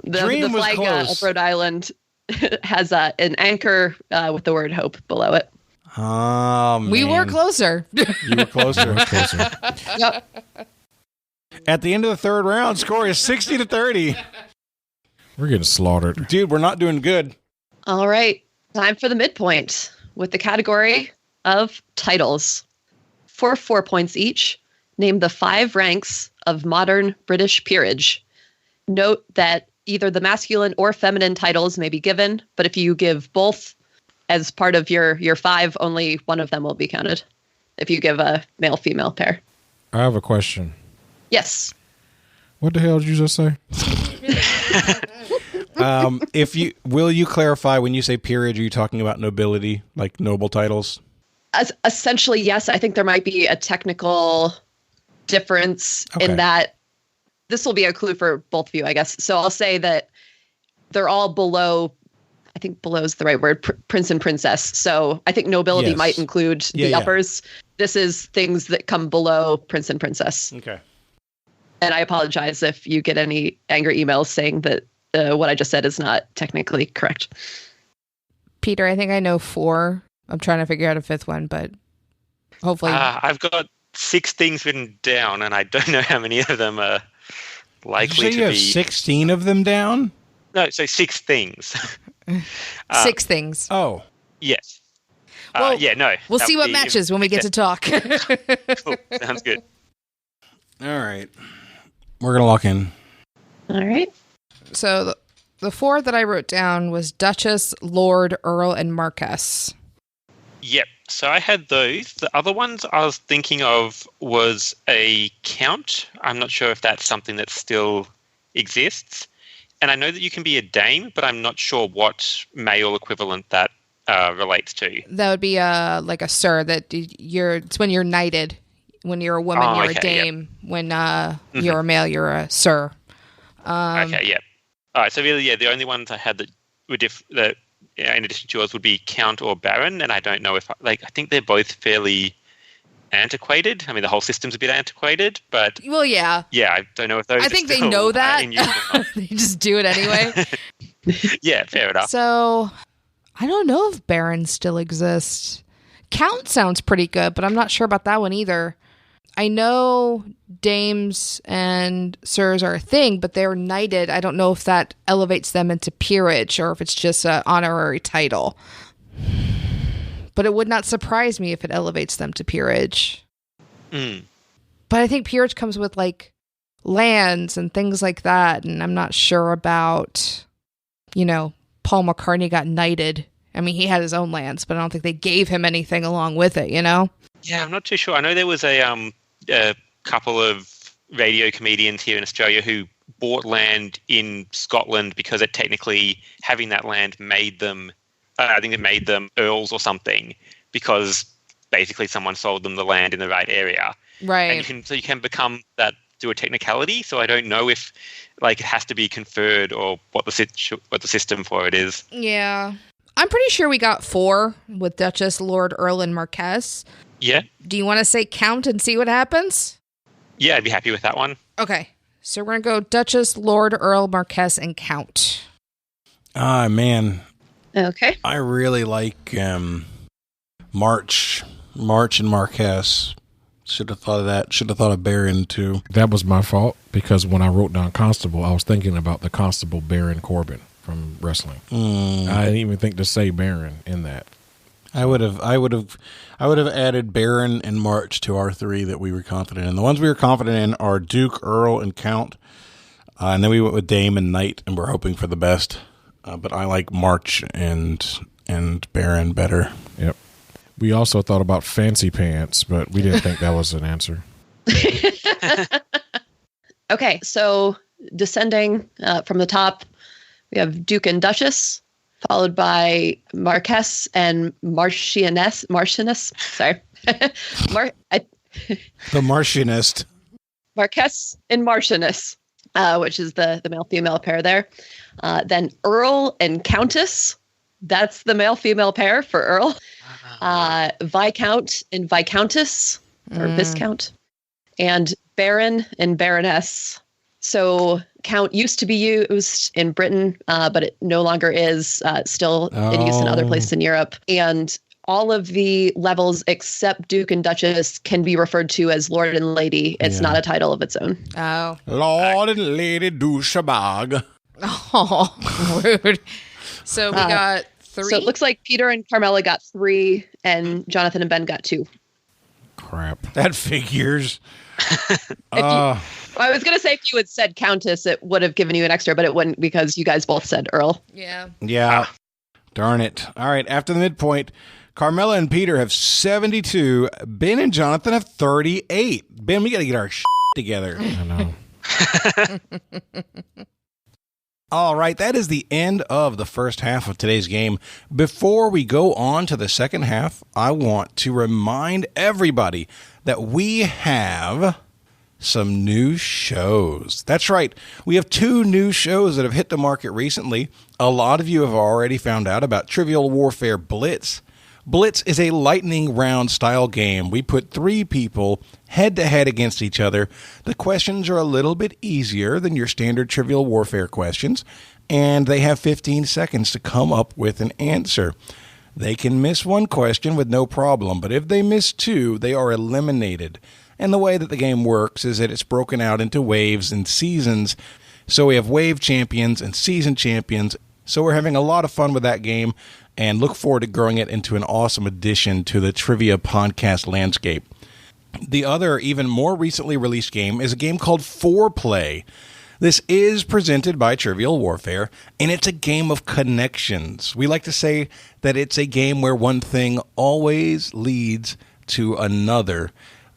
Dream was flag close. of Rhode Island has an anchor with the word hope below it. Oh, man. We were closer. You were closer. Yep. At the end of the third round, score is 60-30. We're getting slaughtered. Dude, we're not doing good. All right. Time for the midpoint with the category of titles. For 4 points each, name the 5 ranks of modern British peerage. Note that either the masculine or feminine titles may be given, but if you give both as part of your 5, only one of them will be counted. If you give a male-female pair. I have a question. Yes. What the hell did you just say? Will you clarify when you say peerage, are you talking about nobility, like noble titles? Essentially, yes. I think there might be a technical difference in that. This will be a clue for both of you, I guess. So I'll say that they're all below, I think below is the right word, prince and princess. So I think nobility might include the uppers. This is things that come below prince and princess. Okay. And I apologize if you get any angry emails saying that what I just said is not technically correct. Peter, I think I know 4. I'm trying to figure out a 5th one, but hopefully. I've got 6 things written down, and I don't know how many of them are likely Did you say you have 16 of them down? No, so 6 things. 6 things. Oh. Yes. Well, no. We'll see what matches when we get to talk. Cool. Sounds good. All right. We're going to lock in. All right. So the 4 that I wrote down was Duchess, Lord, Earl, and Marquess. Yep. So I had those. The other ones I was thinking of was a count. I'm not sure if that's something that still exists. And I know that you can be a dame, but I'm not sure what male equivalent that relates to. That would be like a sir. It's when you're knighted. When you're a woman, you're a dame. Yep. When you're a male, you're a sir. Okay. Yep. All right. So really, the only ones I had that were in addition to yours would be count or baron, and I don't know if I think they're both fairly antiquated. I mean, the whole system's a bit antiquated, but yeah, I don't know if those. I think they know that they just do it anyway. Yeah, fair enough. So I don't know if barons still exist. Count sounds pretty good, but I'm not sure about that one either. I know dames and sirs are a thing, but they're knighted. I don't know if that elevates them into peerage or if it's just an honorary title. But it would not surprise me if it elevates them to peerage. Mm. But I think peerage comes with like lands and things like that. And I'm not sure about, Paul McCartney got knighted. I mean, he had his own lands, but I don't think they gave him anything along with it, Yeah, I'm not too sure. I know there was a couple of radio comedians here in Australia who bought land in Scotland because it technically, having that land made them, I think it made them earls or something, because basically someone sold them the land in the right area. Right. And you can become that through a technicality. So I don't know if it has to be conferred or what the system for it is. Yeah. I'm pretty sure we got 4 with Duchess, Lord, Earl, and Marquess. Yeah. Do you want to say count and see what happens? Yeah, I'd be happy with that one. Okay. So we're going to go Duchess, Lord, Earl, Marquess, and count. Ah, man. Okay. I really like March and Marquess. Should have thought of that. Should have thought of Baron, too. That was my fault, because when I wrote down Constable, I was thinking about the Constable Baron Corbin from wrestling. I didn't even think to say Baron in that. I would have added Baron and March to our 3 that we were confident in. The ones we were confident in are Duke, Earl, and Count. And then we went with Dame and Knight, and we're hoping for the best. But I like March and Baron better. Yep. We also thought about Fancy Pants, but we didn't think that was an answer. Okay, so descending from the top, we have Duke and Duchess. followed by Marquess and Marcianus. Sorry. The Martianist. Marquess and Marcianus, which is the male-female pair there. Then Earl and Countess. That's the male-female pair for Earl. Viscount and Viscountess, or Viscount. And Baron and Baroness. So Count used to be used in Britain, but it no longer is, still in use in other places in Europe. And all of the levels except Duke and Duchess can be referred to as Lord and Lady. It's not a title of its own. Oh. Lord and Lady Douchebag. Oh, rude. So we got 3. So it looks like Peter and Carmela got 3, and Jonathan and Ben got 2. Crap. That figures. I was going to say if you had said Countess, it would have given you an extra, but it wouldn't because you guys both said Earl. Yeah. Yeah. Darn it. All right. After the midpoint, Carmela and Peter have 72. Ben and Jonathan have 38. Ben, we got to get our shit together. I know. All right, that is the end of the first half of today's game. Before we go on to the second half, I want to remind everybody that we have some new shows. That's right. We have 2 new shows that have hit the market recently. A lot of you have already found out about Trivial Warfare Blitz. Blitz is a lightning round style game. We put 3 people head-to-head against each other. The questions are a little bit easier than your standard Trivial Warfare questions, and they have 15 seconds to come up with an answer. They can miss 1 question with no problem, but if they miss 2, they are eliminated. And the way that the game works is that it's broken out into waves and seasons. So we have wave champions and season champions. So we're having a lot of fun with that game and look forward to growing it into an awesome addition to the trivia podcast landscape. The other, even more recently released game is a game called Foreplay. This is presented by Trivial Warfare, and it's a game of connections. We like to say that it's a game where one thing always leads to another.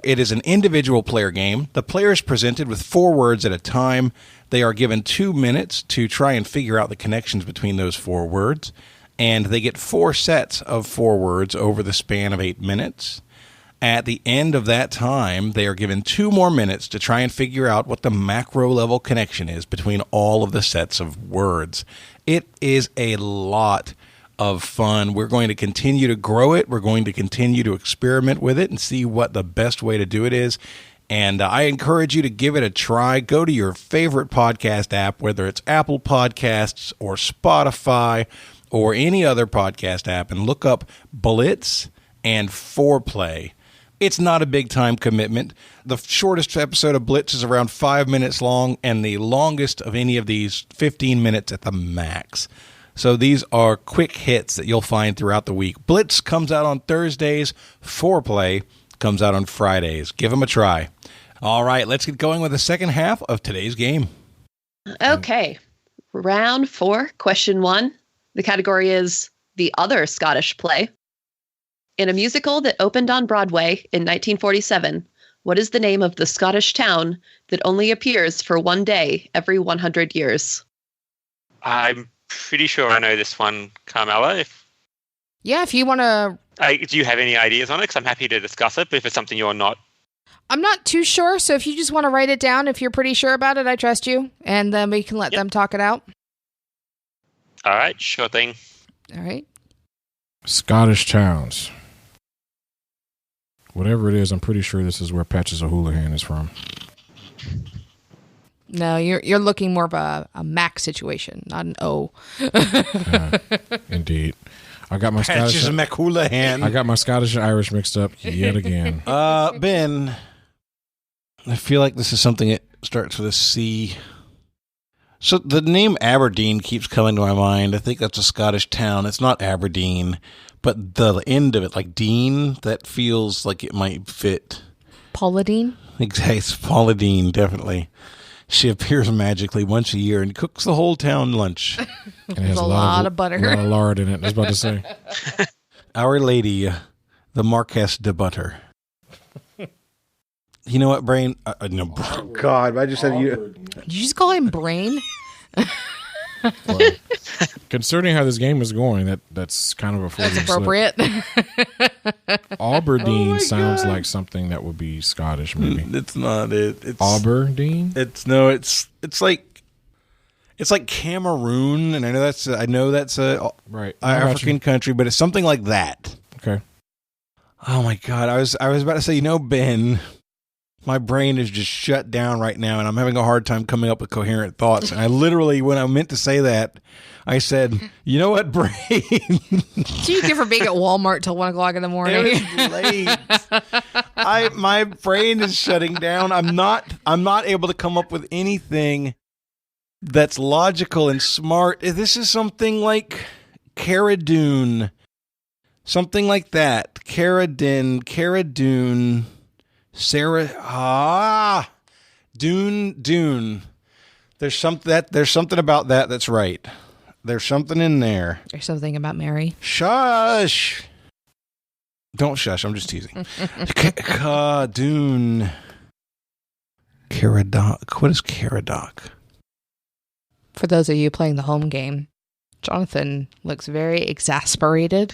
It is an individual player game. The player is presented with 4 words at a time. They are given 2 minutes to try and figure out the connections between those 4 words, and they get 4 sets of 4 words over the span of 8 minutes. At the end of that time, they are given 2 more minutes to try and figure out what the macro level connection is between all of the sets of words. It is a lot of fun. We're going to continue to grow it. We're going to continue to experiment with it and see what the best way to do it is. And I encourage you to give it a try. Go to your favorite podcast app, whether it's Apple Podcasts or Spotify or any other podcast app, and look up Blitz and Foreplay. It's not a big time commitment. The shortest episode of Blitz is around 5 minutes long, and the longest of any of these, 15 minutes at the max. So these are quick hits that you'll find throughout the week. Blitz comes out on Thursdays. Foreplay comes out on Fridays. Give them a try. All right, let's get going with the second half of today's game. Okay. Round 4, question 1. The category is the other Scottish play. In a musical that opened on Broadway in 1947, what is the name of the Scottish town that only appears for 1 day every 100 years? I'm pretty sure I know this one, Carmela. If you want to... do you have any ideas on it? Because I'm happy to discuss it, but if it's something you're not... I'm not too sure, so if you just want to write it down, if you're pretty sure about it, I trust you, and then we can let them talk it out. All right, sure thing. All right. Scottish towns. Whatever it is, I'm pretty sure this is where Patches O'Houlihan is from. No, you're looking more of a Mac situation, not an O. Indeed. I got my Patches O'Houlihan. I got my Scottish and Irish mixed up yet again. Ben, I feel like this is something that starts with a C. So the name Aberdeen keeps coming to my mind. I think that's a Scottish town. It's not Aberdeen, but the end of it, like Dean, that feels like it might fit. Paula Dean? Exactly. It's Paula Dean, definitely. She appears magically once a year and cooks the whole town lunch. And it has a lot of butter. A lot of lard in it, I was about to say. Our Lady, the Marquess de Butter. You know what, Brain? No, God, I just said you. Did you just call him Brain? Well, concerning how this game is going, that's kind of a That's appropriate. Auberdeen sounds like something that would be Scottish, maybe. It's not it. It's Auberdeen? It's like Cameroon, and I know that's a Right. African country, but it's something like that. Okay. Oh my God, I was about to say, Ben, my brain is just shut down right now, and I'm having a hard time coming up with coherent thoughts. And I literally, when I meant to say that, I said, "You know what, brain?" So you get for being at Walmart till 1 o'clock in the morning. It was late. My brain is shutting down. I'm not able to come up with anything that's logical and smart. This is something like Cara Dune. Something like that. Cara Dune, Sarah, Dune. There's something about that that's right. There's something in there. There's something about Mary. Shush. Don't shush. I'm just teasing. Dune. Caradoc. What is Caradoc? For those of you playing the home game, Jonathan looks very exasperated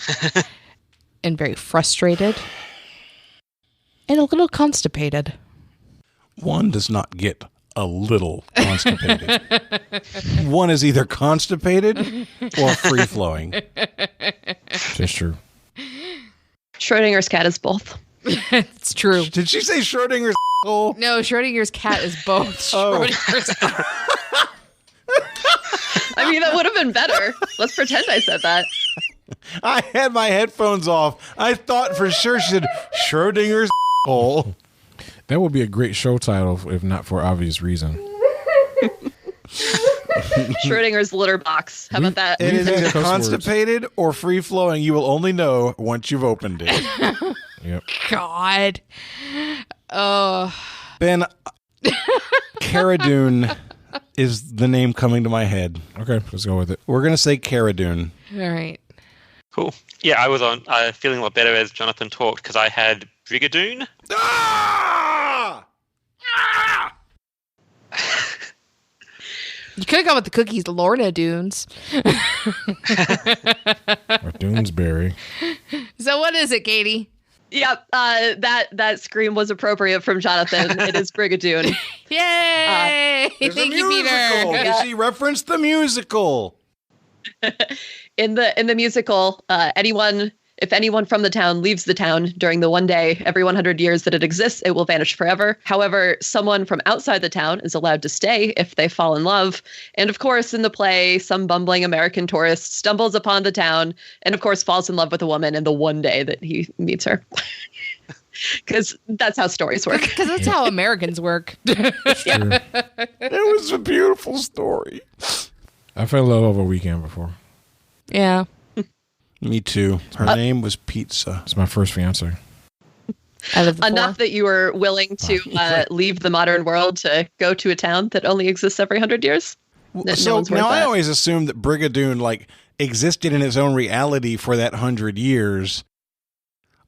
and very frustrated and a little constipated. One does not get a little constipated. One is either constipated or free-flowing. That's true. Schrodinger's cat is both. It's true. Did she say Schrodinger's hole? No, Schrodinger's cat is both. Oh. Schrodinger's I mean, that would have been better. Let's pretend I said that. I had my headphones off. I thought for sure she said Schrodinger's hole. That would be a great show title if not for obvious reason. Schrodinger's litter box. How about that? It is We've had either cuss constipated or free-flowing. You will only know once you've opened it. Yep. God. Oh. Ben, Cara Dune is the name coming to my head. Okay, let's go with it. We're going to say Cara Dune. All right. Cool. Yeah, I was on feeling a lot better as Jonathan talked because I had Brigadoon. Ah! Ah! You could have gone with the cookies, Lorna Dunes. Or Doonesbury. So what is it, Katie? Yep, that scream was appropriate from Jonathan. It is Brigadoon. Yay! Thank you, Peter. Did she reference the musical? In the musical, if anyone from the town leaves the town during the one day every 100 years that it exists, it will vanish forever. However, someone from outside the town is allowed to stay if they fall in love. And of course, in the play, some bumbling American tourist stumbles upon the town and of course falls in love with a woman in the one day that he meets her. Because that's how stories work. Because that's how Americans work. True. It was a beautiful story. I fell in love over a weekend before. Yeah. Me too. Her name was Pizza. It's my first fiance. Out of the Enough that you were willing to leave the modern world to go to a town that only exists every 100 years? No So one's worth now I that. always assumed that Brigadoon existed in its own reality for that 100 years.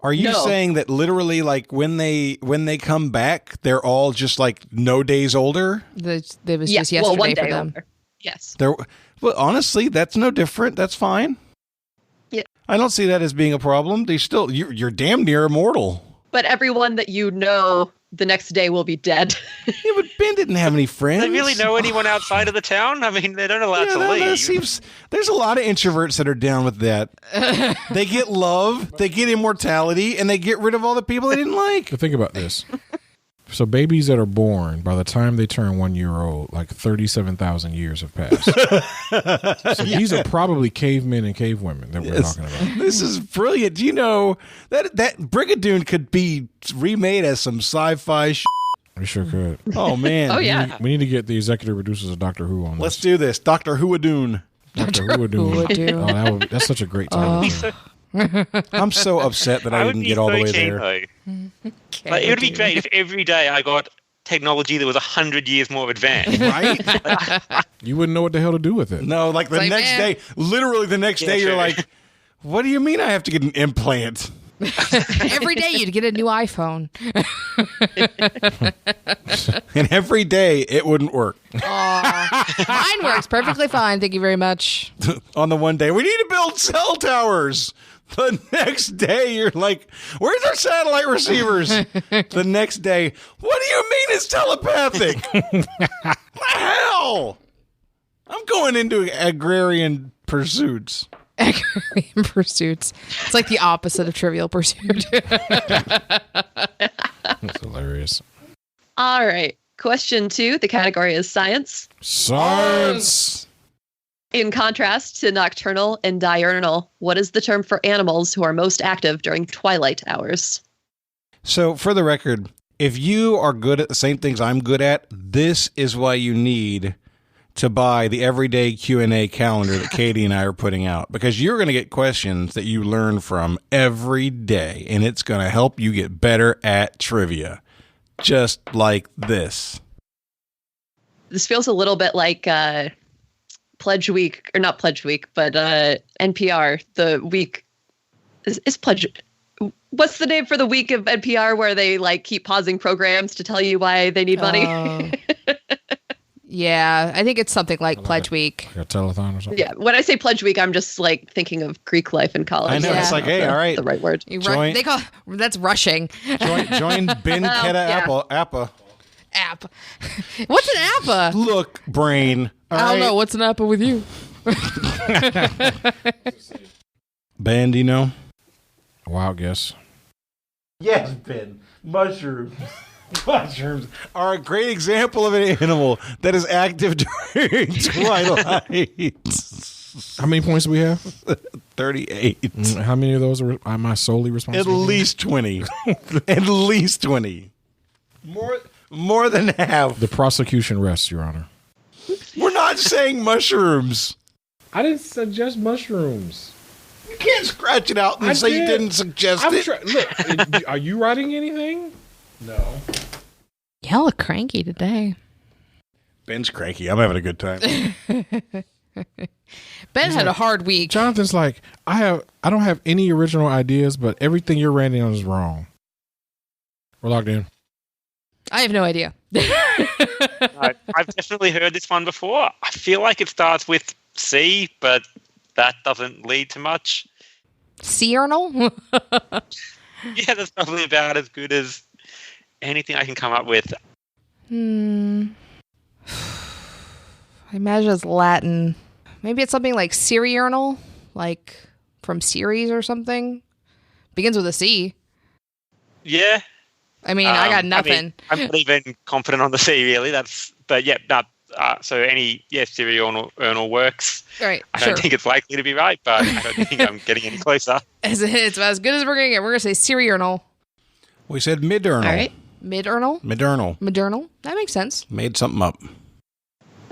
Are you No. saying that literally when they come back, they're all just no days older? It was Yeah, just yesterday one for day them. older. Yes. Well, honestly, that's no different. That's fine. Yeah. I don't see that as being a problem. You're damn near immortal. But everyone that you know the next day will be dead. Yeah, but Ben didn't have any friends. Do they really know anyone outside of the town? I mean, they're not allowed to that leave. seems, there's a lot of introverts that are down with that. They get love, they get immortality, and they get rid of all the people they didn't like. But think about this. So babies that are born, by the time they turn 1 year old, 37,000 years have passed. So these are probably cavemen and cavewomen that we're talking about. This is brilliant. Do you know that Brigadoon could be remade as some sci-fi shit? We sure could. Oh, man. Oh, yeah. We need to get the executive producers of Doctor Who on Let's this. do this. Doctor Who-a-Doon. Doctor Who-a-Doon. Who-a-Doon. Oh, that's such a great title. I'm so upset that I would didn't be get all the so way keen, there. though. It would be great if every day I got technology that was 100 years more advanced. Right? You wouldn't know what the hell to do with it. No, the like, next man. day, literally the next day, you're sure. like, what do you mean I have to get an implant? Every day you'd get a new iPhone. And every day it wouldn't work. Mine works perfectly fine. Thank you very much. On the one day, we need to build cell towers. The next day, you're like, where's our satellite receivers? The next day, what do you mean it's telepathic? What the hell? I'm going into agrarian pursuits. Agrarian pursuits. It's like the opposite of Trivial Pursuit. That's hilarious. All right. Question 2. The category is science. Science. In contrast to nocturnal and diurnal, what is the term for animals who are most active during twilight hours? So, for the record, if you are good at the same things I'm good at, this is why you need to buy the everyday Q&A calendar that Katie and I are putting out, because you're going to get questions that you learn from every day, and it's going to help you get better at trivia, just like this. This feels a little bit like Pledge Week, or not Pledge Week, but NPR, the week is Pledge. What's the name for the week of NPR where they like keep pausing programs to tell you why they need money? Yeah, I think it's something like Pledge Week. Like a telethon or something? Yeah, when I say Pledge Week, I'm just like thinking of Greek life in college. I know, it's like, hey, all right. The right word. They call that's rushing. Join Ben Keta Appa. App. What's an appa? Look, brain. I don't know. What's an appa with you? Ben, do you know? Wild guess. Yes, Ben. Mushrooms. Mushrooms are a great example of an animal that is active during twilight. How many points do we have? 38. How many of those am I solely At responsible for? least 20. At least 20. More than half. The prosecution rests, Your Honor. We're not saying mushrooms. I didn't suggest mushrooms. You can't scratch it out and say you didn't suggest it. Look, are you writing anything? No. Y'all are cranky today. Ben's cranky. I'm having a good time. Ben had a hard week. Jonathan's like, I don't have any original ideas, but everything you're writing on is wrong. We're locked in. I have no idea. I've definitely heard this one before. I feel like it starts with C, but that doesn't lead to much. Seernal? Yeah, that's probably about as good as anything I can come up with. I imagine it's Latin. Maybe it's something like seriurnal, like from series or something. Begins with a C. Yeah. I mean, I got nothing. I'm not even confident on the C, really. But yeah, not. So any seriurnal works. Right, I don't think it's likely to be right, but I don't think I'm getting any closer. It's as good as we're going to get. We're going to say seriurnal. We said midurnal. All right. Midurnal? Midurnal. That makes sense. Made something up.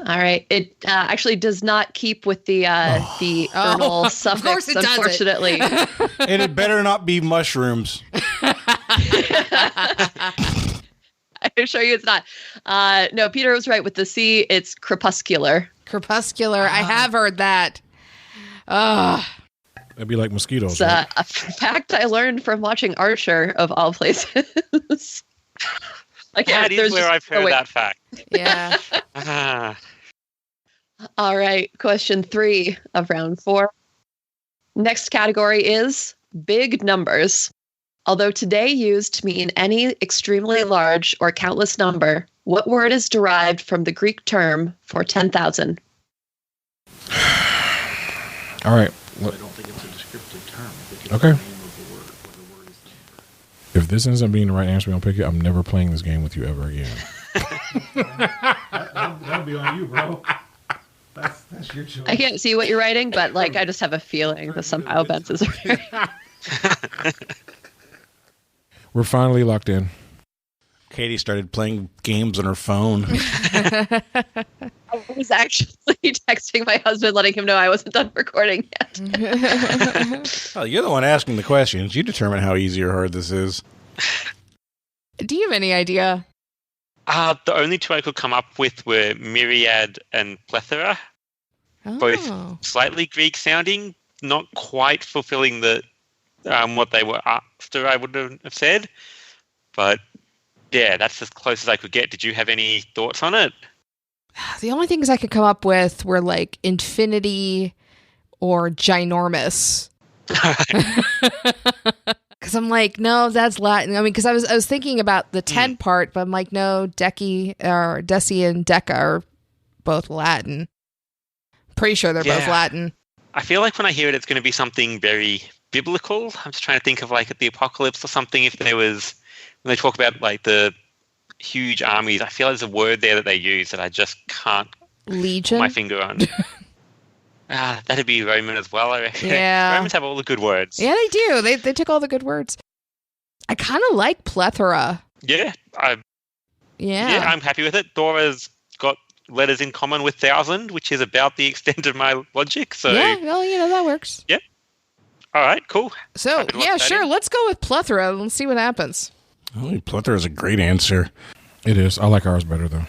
All right. It actually does not keep with the urnal suffix, of course it doesn't. unfortunately. And it better not be mushrooms. I assure you it's not. No, Peter was right with the C. It's crepuscular. Crepuscular. I have heard that. It'd be like mosquitoes. It's Right? a fact I learned from watching Archer, of all places. Like, That is where I've heard that fact. Yeah. All right. Question 3 of round 4. Next category is big numbers. Although today used to mean any extremely large or countless number, what word is derived from the Greek term for 10,000? All right. I don't think it's a descriptive term. I think it's Okay. the name of the word, what the word is number. If this ends up being the right answer, we don't pick it. I'm never playing this game with you ever again. That'll be on you, bro. That's your choice. I can't see what you're writing, but like I just have a feeling that somehow Ben's is right. We're finally locked in. Katie started playing games on her phone. I was actually texting my husband, letting him know I wasn't done recording yet. Well, you're the one asking the questions. You determine how easy or hard this is. Do you have any idea? The only two I could come up with were myriad and plethora. Both slightly Greek sounding, not quite fulfilling the what they were after, I would have said. But Yeah, that's as close as I could get. Did you have any thoughts on it? The only things I could come up with were like infinity or ginormous. Because I'm like, no, that's Latin. I mean, because I was thinking about the 10 part, but I'm like, no, Deci and Deca are both Latin. Pretty sure they're both Latin. I feel like when I hear it, it's going to be something very biblical. I'm just trying to think of like the apocalypse or something. If there was, when they talk about like the huge armies, I feel there's a word there that they use that I just can't Legion? put my finger on. That'd be Roman as well, I reckon. Yeah. Romans have all the good words. Yeah, they do. They took all the good words. I kind of like plethora. Yeah. I'm happy with it. Dora's got letters in common with 1,000, which is about the extent of my logic. So yeah, well, that works. Yeah. All right, cool. So, yeah, sure. Let's go with plethora and let's see what happens. Plethora is a great answer. It is. I like ours better, though.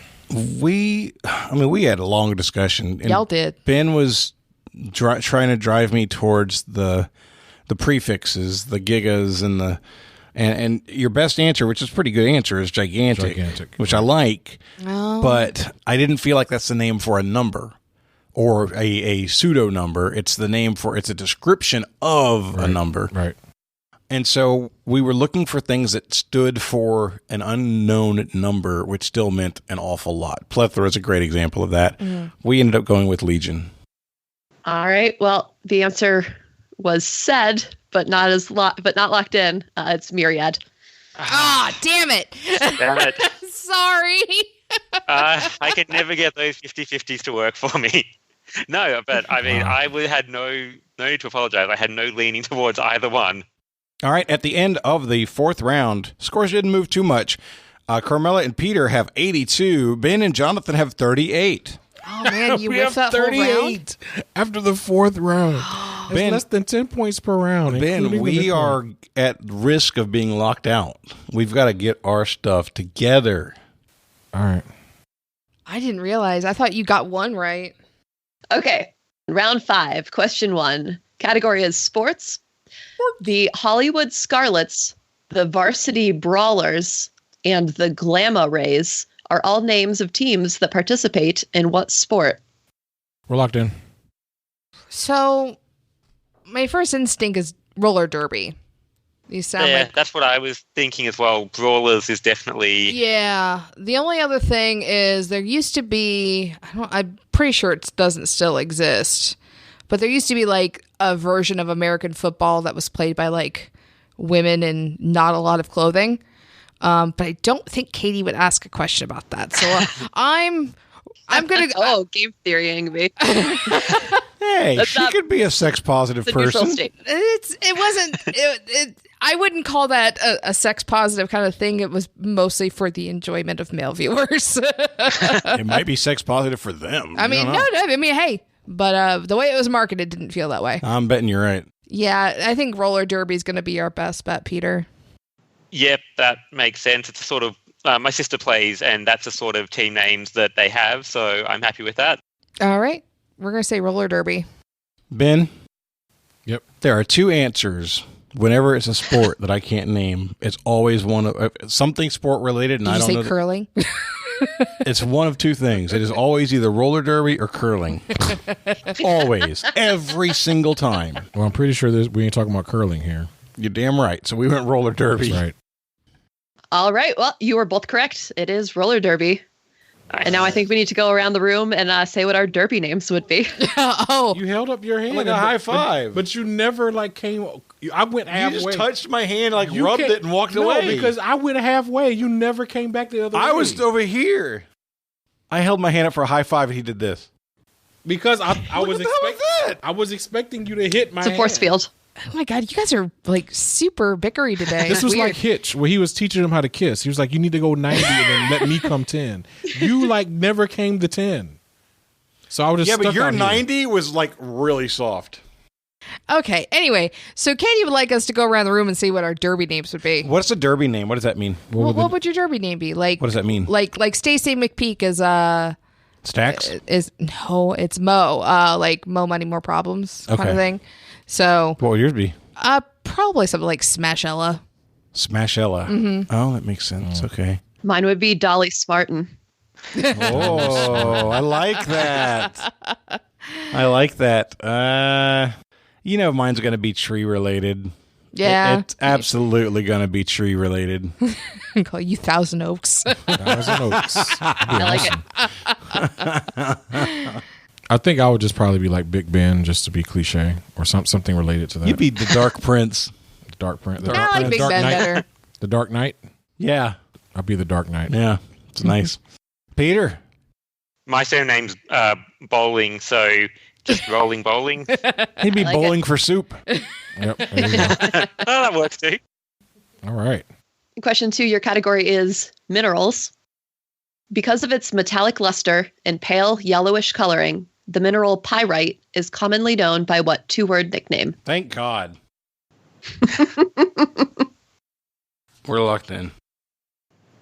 We had a long discussion. And Y'all did. Ben was trying to drive me towards the prefixes, the gigas, and your best answer, which is a pretty good answer, is gigantic. Which I like. Oh. But I didn't feel like that's the name for a number or a pseudo number. It's a description of a number. Right. And so we were looking for things that stood for an unknown number, which still meant an awful lot. Plethora is a great example of that. We ended up going with Legion. All right. Well, the answer was said, but not locked in. It's myriad. Damn it. Damn it. Sorry. I could never get those 50-50s to work for me. No, but I mean, I had no need to apologize. I had no leaning towards either one. All right. At the end of the fourth round, scores didn't move too much. Carmela and Peter have 82. Ben and Jonathan have 38. Oh, man, you whiffed that 38 whole round? After the fourth round. Ben, less than 10 points per round. Ben, we are at risk of being locked out. We've got to get our stuff together. All right. I didn't realize. I thought you got one right. Okay. Round 5, question 1. Category is sports. The Hollywood Scarlets, the Varsity Brawlers, and the Glamma Rays are all names of teams that participate in what sport? We're locked in. So, my first instinct is roller derby. You sound like... that's what I was thinking as well. Brawlers is definitely... Yeah. The only other thing is there used to be... I'm pretty sure it doesn't still exist. But there used to be like a version of American football that was played by like women in not a lot of clothing. But I don't think Katie would ask a question about that. So I'm going to... game theorying me. Hey, she could be a sex positive person. I wouldn't call that a sex positive kind of thing. It was mostly for the enjoyment of male viewers. It might be sex positive for them. I mean, no. I mean, hey, but the way it was marketed didn't feel that way. I'm betting you're right. Yeah, I think roller derby is going to be our best bet, Peter. Yep, that makes sense. It's a sort of my sister plays, and that's the sort of team names that they have. So I'm happy with that. All right, we're going to say roller derby. Ben. Yep. There are two answers. Whenever it's a sport that I can't name, it's always one of something sport related, and Did I don't know. Did you say curling? It's one of two things. It is always either roller derby or curling. Always, every single time. Well, I'm pretty sure we ain't talking about curling here. You're damn right. So we went roller derby. That's right. All right. Well, you were both correct. It is roller derby. Nice. And now I think we need to go around the room and say what our derby names would be. Oh, you held up your hand like a high five, but you never like came. I went halfway. You just touched my hand, like rubbed it, and walked away. No, because I went halfway. You never came back the other way. I was over here. I held my hand up for a high five, and he did this. Because I was expecting you to hit my. It's a force field. Oh my God, you guys are like super bickery today. This was like Hitch, where he was teaching him how to kiss. He was like, you need to go 90 and then let me come 10. You like never came to 10. So I was just but your 90 was like really soft. Okay, anyway, so Katie would like us to go around the room and see what our derby names would be. What's a derby name? What does that mean? What would your derby name be? Like, what does that mean? Like Stacey McPeak is Stacks? It's Mo. Like Mo Money, More Problems kind of thing. So what would yours be? Probably something like Smashella. Smashella. Mm-hmm. Oh, that makes sense. Okay. Mine would be Dolly Smartin. Oh, I like that. I like that. Mine's going to be tree related. Yeah. It's absolutely going to be tree related. I call you Thousand Oaks. Thousand Oaks. I like it. I think I would just probably be like Big Ben, just to be cliche, or something related to that. You'd be the Dark Prince. The Dark Prince. I like Big Ben better. The Dark Knight. Yeah. I'll be the Dark Knight. Yeah. It's nice. Peter. My surname's Bolling, so just rolling bowling. He'd be like bowling for soup. Yep. There you go. Oh, that works too. All right. Question 2, your category is minerals. Because of its metallic luster and pale yellowish coloring, the mineral pyrite is commonly known by what 2-word nickname? Thank God. We're locked in.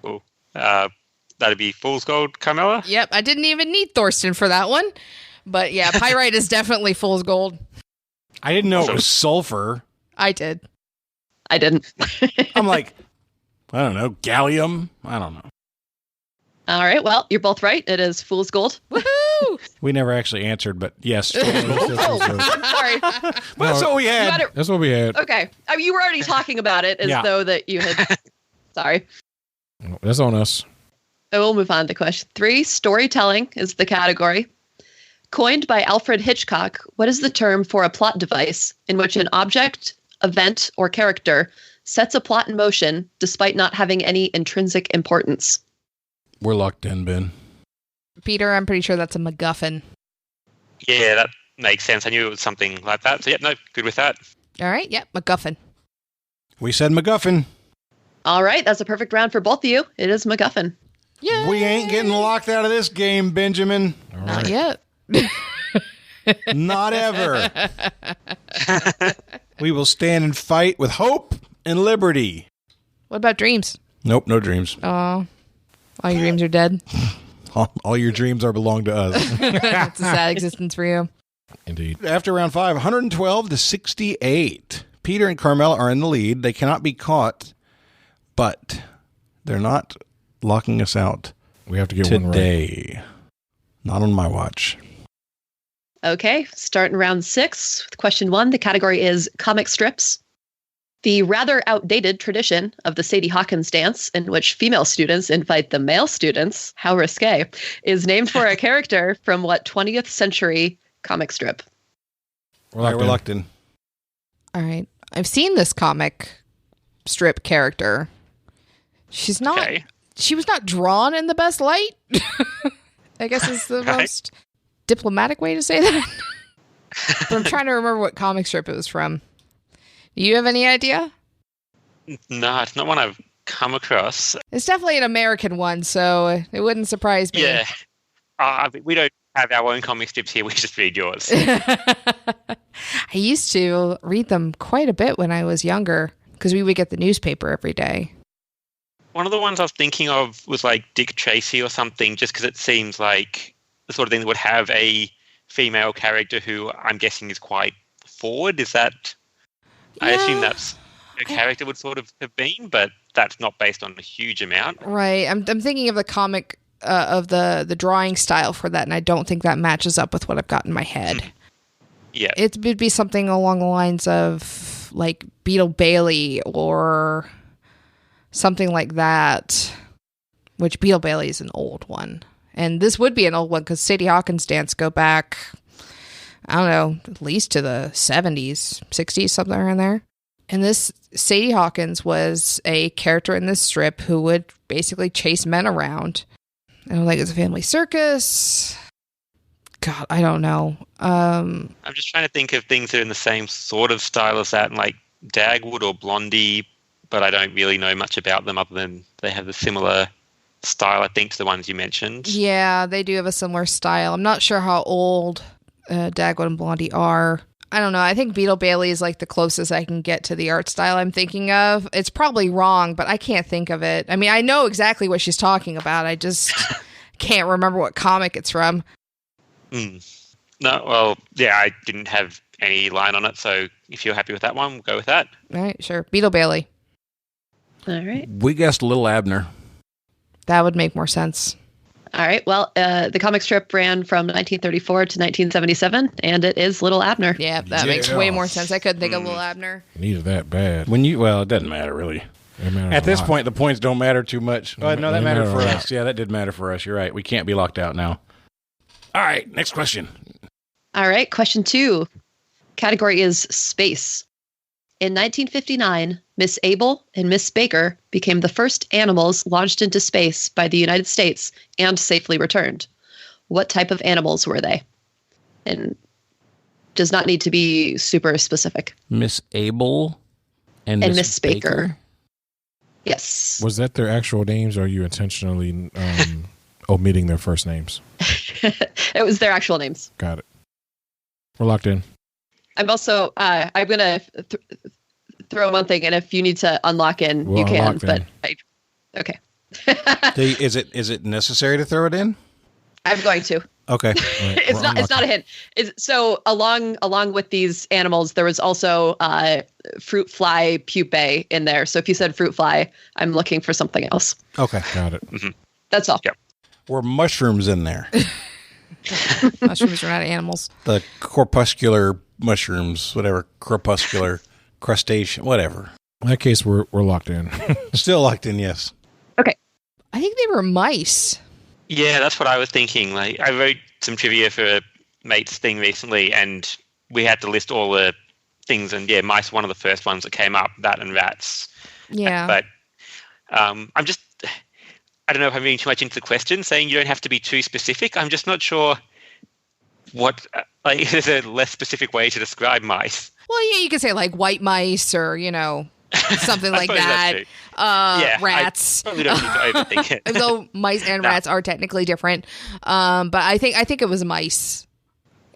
Cool. That'd be Fool's Gold, Carmela. Yep, I didn't even need Thorsten for that one. But yeah, pyrite is definitely fool's gold. I didn't know it was sulfur. I did. I didn't. I'm like, I don't know, gallium? I don't know. All right, well, you're both right. It is Fool's Gold. Woohoo! We never actually answered, but yes. Oh, sorry. That's what we You had. had it- That's what we had. Okay. I mean, you were already talking about it as Yeah. though that you had... Sorry. That's on us. I will move on to question 3. Storytelling is the category. Coined by Alfred Hitchcock, what is the term for a plot device in which an object, event, or character sets a plot in motion despite not having any intrinsic importance? We're locked in, Ben. Peter, I'm pretty sure that's a MacGuffin. Yeah, that makes sense. I knew it was something like that. So, yep, no, good with that. All right, yep, MacGuffin. We said MacGuffin. All right, that's a perfect round for both of you. It is MacGuffin. Yeah. We ain't getting locked out of this game, Benjamin. All Not right. yet. Not ever. We will stand and fight with hope and liberty. What about dreams? Nope, no dreams. Oh, all your dreams are dead. All your dreams are belong to us. That's a sad existence for you. Indeed. After round 5, 112 to 68. Peter and Carmela are in the lead. They cannot be caught, but they're not locking us out We have to get one right. today. Not on my watch. Okay, starting round 6 with question 1. The category is comic strips. The rather outdated tradition of the Sadie Hawkins dance, in which female students invite the male students, how risque, is named for a character from what 20th century comic strip? We're locked in. All right. I've seen this comic strip character. She's not. Okay. She was not drawn in the best light. I guess is the Okay. most diplomatic way to say that. But I'm trying to remember what comic strip it was from. Do you have any idea? No, it's not one I've come across. It's definitely an American one, so it wouldn't surprise me. Yeah. We don't have our own comic strips here. We just read yours. I used to read them quite a bit when I was younger because we would get the newspaper every day. One of the ones I was thinking of was like Dick Tracy or something, just because it seems like the sort of thing that would have a female character who I'm guessing is quite forward. Is that... I assume that's a character would sort of have been, but that's not based on a huge amount. Right. I'm thinking of the comic of the drawing style for that, and I don't think that matches up with what I've got in my head. Yeah. It would be something along the lines of like Beetle Bailey or something like that, which Beetle Bailey is an old one. And this would be an old one because Sadie Hawkins dance go back, I don't know, at least to the 70s, 60s, something around there. And this Sadie Hawkins was a character in this strip who would basically chase men around. I don't think it's a family circus. God, I don't know. I'm just trying to think of things that are in the same sort of style as that, like Dagwood or Blondie, but I don't really know much about them other than they have a similar style, I think, to the ones you mentioned. Yeah, they do have a similar style. I'm not sure how old Dagwood and Blondie are. I don't know. I think Beetle Bailey is like the closest I can get to the art style I'm thinking of. It's probably wrong, but I can't think of it. I mean, I know exactly what she's talking about. I just can't remember what comic it's from. No, well, yeah, I didn't have any line on it, so if you're happy with that one, we'll go with that. All right, sure. Beetle Bailey. All right. We guessed Little Abner. That would make more sense. All right. Well, the comic strip ran from 1934 to 1977, and it is Little Abner. Yeah, that makes way more sense. I couldn't think of Little Abner. Needed that bad. Well, it doesn't matter really. It matters At a this lot. point, the points don't matter too much. Oh, no, that They mattered matter for a lot. us. Yeah, that did matter for us. You're right. We can't be locked out now. All right. Next question. All right. Question 2. Category is space. In 1959, Miss Abel and Miss Baker became the first animals launched into space by the United States and safely returned. What type of animals were they? And does not need to be super specific. Miss Abel and Miss Baker. Yes. Was that their actual names, or are you intentionally omitting their first names? It was their actual names. Got it. We're locked in. I'm also, I'm going to throw one thing, and if you need to unlock in, We'll you can. unlock But then. okay. Is it necessary to throw it in? I'm going to. Okay. It's not a hint. So along with these animals, there was also fruit fly pupae in there. So if you said fruit fly, I'm looking for something else. Okay. Got it. That's all. Yep. Were mushrooms in there? Mushrooms are not animals. The corpuscular mushrooms, whatever, corpuscular crustacean, whatever. In that case, we're locked in. Still locked in, yes. Okay. I think they were mice. Yeah, that's what I was thinking. Like, I wrote some trivia for a mate's thing recently, and we had to list all the things. And yeah, mice were one of the first ones that came up. That and rats. Yeah. But I don't know if I'm reading too much into the question, saying you don't have to be too specific. I'm just not sure what there's a less specific way to describe mice. Well, yeah, you could say like white mice or, something like suppose that. that's Rats. I probably don't need to overthink it. Though mice and rats are technically different. But I think it was mice.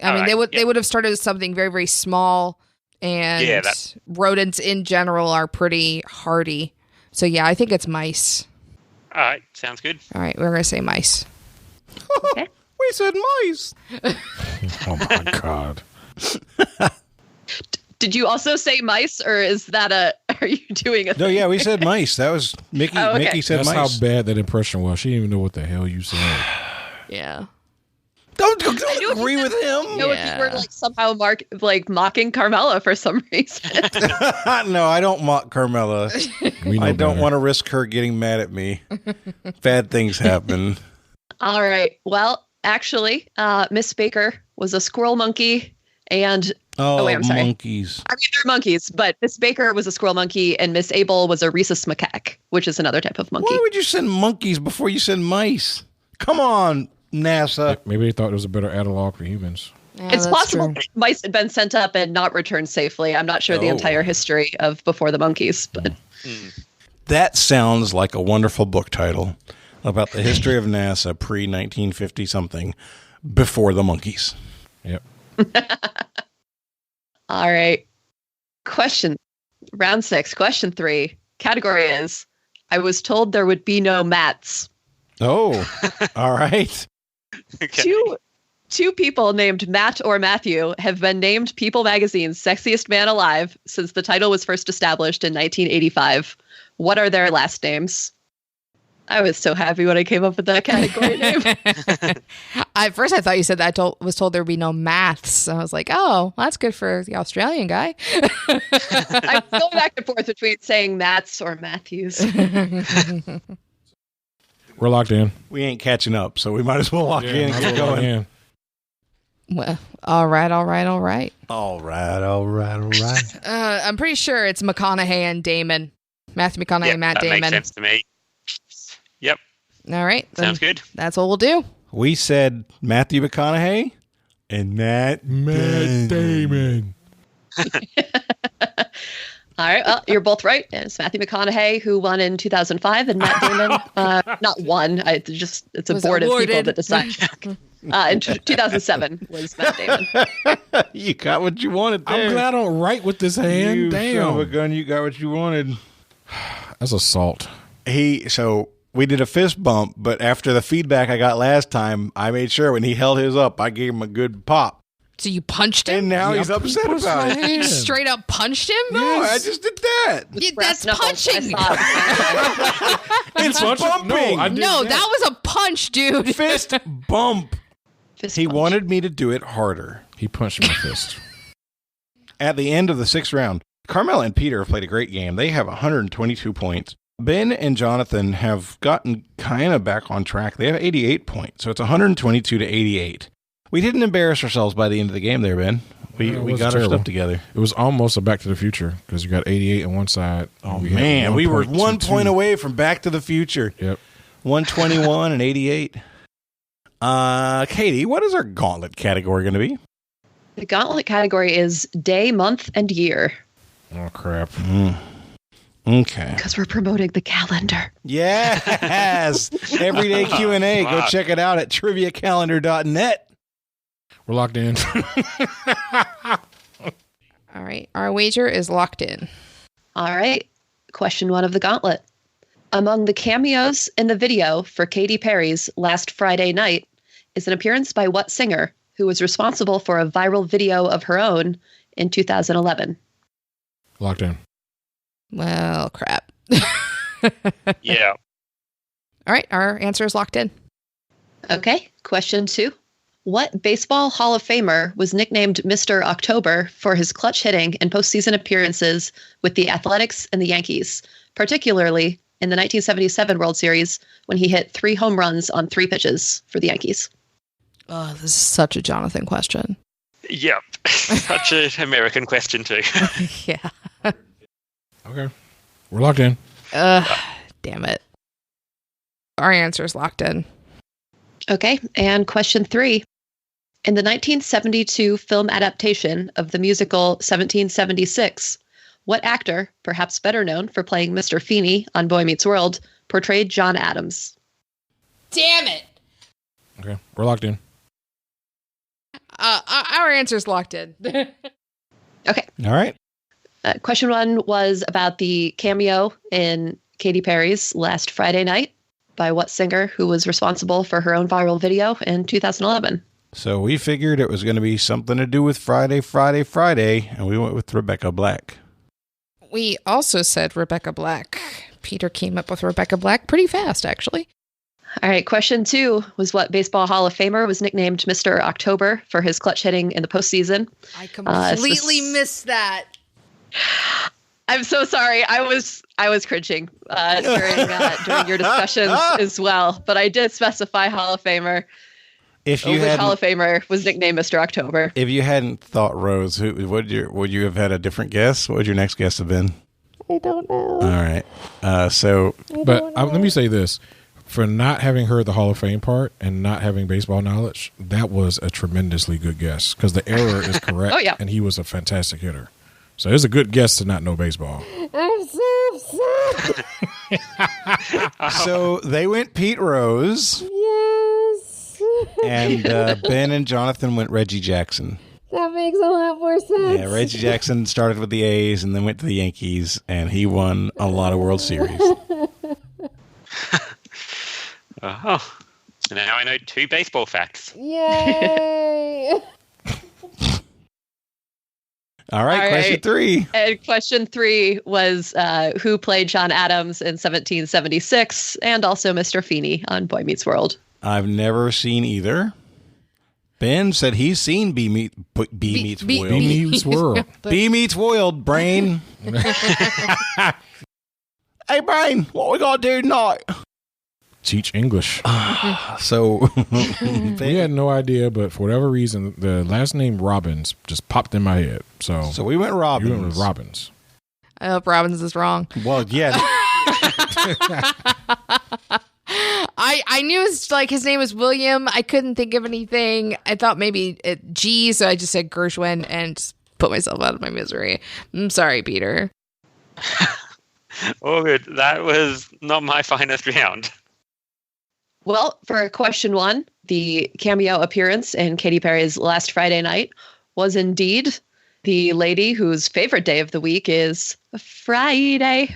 I mean, they would have started with something very, very small, and rodents in general are pretty hardy. So yeah, I think it's mice. All right, sounds good. All right, we're going to say mice. Okay. We said mice. Oh my God. Did you also say mice, or is that are you doing a No, thing? yeah, we said mice. That was Mickey. Oh, okay. Mickey said That's mice. how bad that impression was. She didn't even know what the hell you said. Yeah. Don't knew what agree you with him. No, if you were somehow mocking Carmela for some reason. No, I don't mock Carmela. We know I don't better. want to risk her getting mad at me. Bad things happen. All right. Well, actually, Miss Baker was a squirrel monkey, and Oh, wait, I'm sorry. monkeys. I mean, they're monkeys, but Miss Baker was a squirrel monkey, and Miss Abel was a rhesus macaque, which is another type of monkey. Why would you send monkeys before you send mice? Come on, NASA. Maybe they thought it was a better analog for humans. Yeah, It's that's possible true. that mice had been sent up and not returned safely. I'm not sure the entire history of before the monkeys, but That sounds like a wonderful book title about the history of NASA pre-1950 something, before the monkeys. Yep. all right. Round 6, question 3. Category is, I was told there would be no mats. Oh, all right. Okay. Two people named Matt or Matthew have been named People Magazine's Sexiest Man Alive since the title was first established in 1985. What are their last names? I was so happy when I came up with that category name. At first, I thought you said that was told there would be no maths. I was like, oh, that's good for the Australian guy. I'm going back and forth between saying Matts or Matthews. We're locked in. We ain't catching up, so we might as well lock in and get going. Yeah. Well, all right. All right. I'm pretty sure it's McConaughey and Damon. Matthew McConaughey and Matt that Damon. makes sense to me. Yep, All right. then sounds good. That's what we'll do. We said Matthew McConaughey and Matt Damon. All right. Well, you're both right. It's Matthew McConaughey who won in 2005, and Matt Damon, not won. It's a Was board of people awarded. that decide. In 2007 was Matt Damon. You got what you wanted there. I'm glad I don't write with this hand. You son of a Damn. gun, you got what you wanted. That's assault. So we did a fist bump, but after the feedback I got last time, I made sure when he held his up, I gave him a good pop. So you punched him? And now he's upset about it. You straight up punched him? No, I just did that. Yeah, Brass that's knuckles, punching. It's bumping. No, I did No, that. that was a punch, dude. Fist bump. Fist He punch. wanted me to do it harder. He punched my fist. At the end of the 6th round, Carmela and Peter have played a great game. They have 122 points. Ben and Jonathan have gotten kind of back on track. They have 88 points, so it's 122 to 88. We didn't embarrass ourselves by the end of the game there, Ben. We wasn't got our terrible. stuff together. It was almost a Back to the Future because you got 88 on one side. Oh, We had man, we were 1.22. 1 point away from Back to the Future. Yep. 121 and 88. Katie, what is our gauntlet category going to be? The gauntlet category is day, month, and year. Oh, crap. Okay. Because we're promoting the calendar. Yes. Everyday Q&A. Go Smart. check it out at triviacalendar.net. We're locked in. All right. Our wager is locked in. All right. Question 1 of the gauntlet. Among the cameos in the video for Katy Perry's Last Friday Night is an appearance by what singer who was responsible for a viral video of her own in 2011? Locked in. Well, crap. Yeah. All right. Our answer is locked in. Okay. Question 2. What Baseball Hall of Famer was nicknamed Mr. October for his clutch hitting and postseason appearances with the Athletics and the Yankees, particularly in the 1977 World Series when he hit 3 home runs on 3 pitches for the Yankees? Oh, this is such a Jonathan question. Yep. Such an American question, too. Yeah. Okay. We're locked in. Damn it. Our answer is locked in. Okay. And question 3. In the 1972 film adaptation of the musical 1776, what actor, perhaps better known for playing Mr. Feeney on Boy Meets World, portrayed John Adams? Damn it. Okay. We're locked in. Our answer is locked in. Okay. All right. Question 1 was about the cameo in Katy Perry's Last Friday Night by what singer who was responsible for her own viral video in 2011? So we figured it was going to be something to do with Friday, and we went with Rebecca Black. We also said Rebecca Black. Peter came up with Rebecca Black pretty fast, actually. All right. Question 2 was what Baseball Hall of Famer was nicknamed Mr. October for his clutch hitting in the postseason. I completely missed that. I'm so sorry. I was cringing during your discussions as well, but I did specify Hall of Famer. If you Which Hall of Famer was nicknamed Mr. October? if you hadn't thought Rose, would you have had a different guess? What would your next guess have been? I don't know. All right. But let me say this. For not having heard the Hall of Fame part and not having baseball knowledge, that was a tremendously good guess because the error is correct. Oh, yeah. And he was a fantastic hitter. So it's a good guess to not know baseball. I'm so upset. So they went Pete Rose, Yes. and Ben and Jonathan went Reggie Jackson. That makes a lot more sense. Yeah, Reggie Jackson started with the A's and then went to the Yankees, and he won a lot of World Series. Oh. Now I know 2 baseball facts. Yay. All right, question right. 3. And question 3 was who played John Adams in 1776 and also Mr. Feeney on Boy Meets World. I've never seen either. Ben said he's seen B Meets World. B Meets World. B Meets World, Brain. Hey, Brain, what we got to do tonight? Teach English. So, We had no idea, but for whatever reason, the last name Robbins just popped in my head. So we went Robbins. you went with Robbins. I hope Robbins is wrong. Well, yeah. I knew his name was William. I couldn't think of anything. I thought maybe G, so I just said Gershwin and just put myself out of my misery. I'm sorry, Peter. Oh, good. That was not my finest round. Well, for question 1, the cameo appearance in Katy Perry's Last Friday Night was indeed the lady whose favorite day of the week is Friday.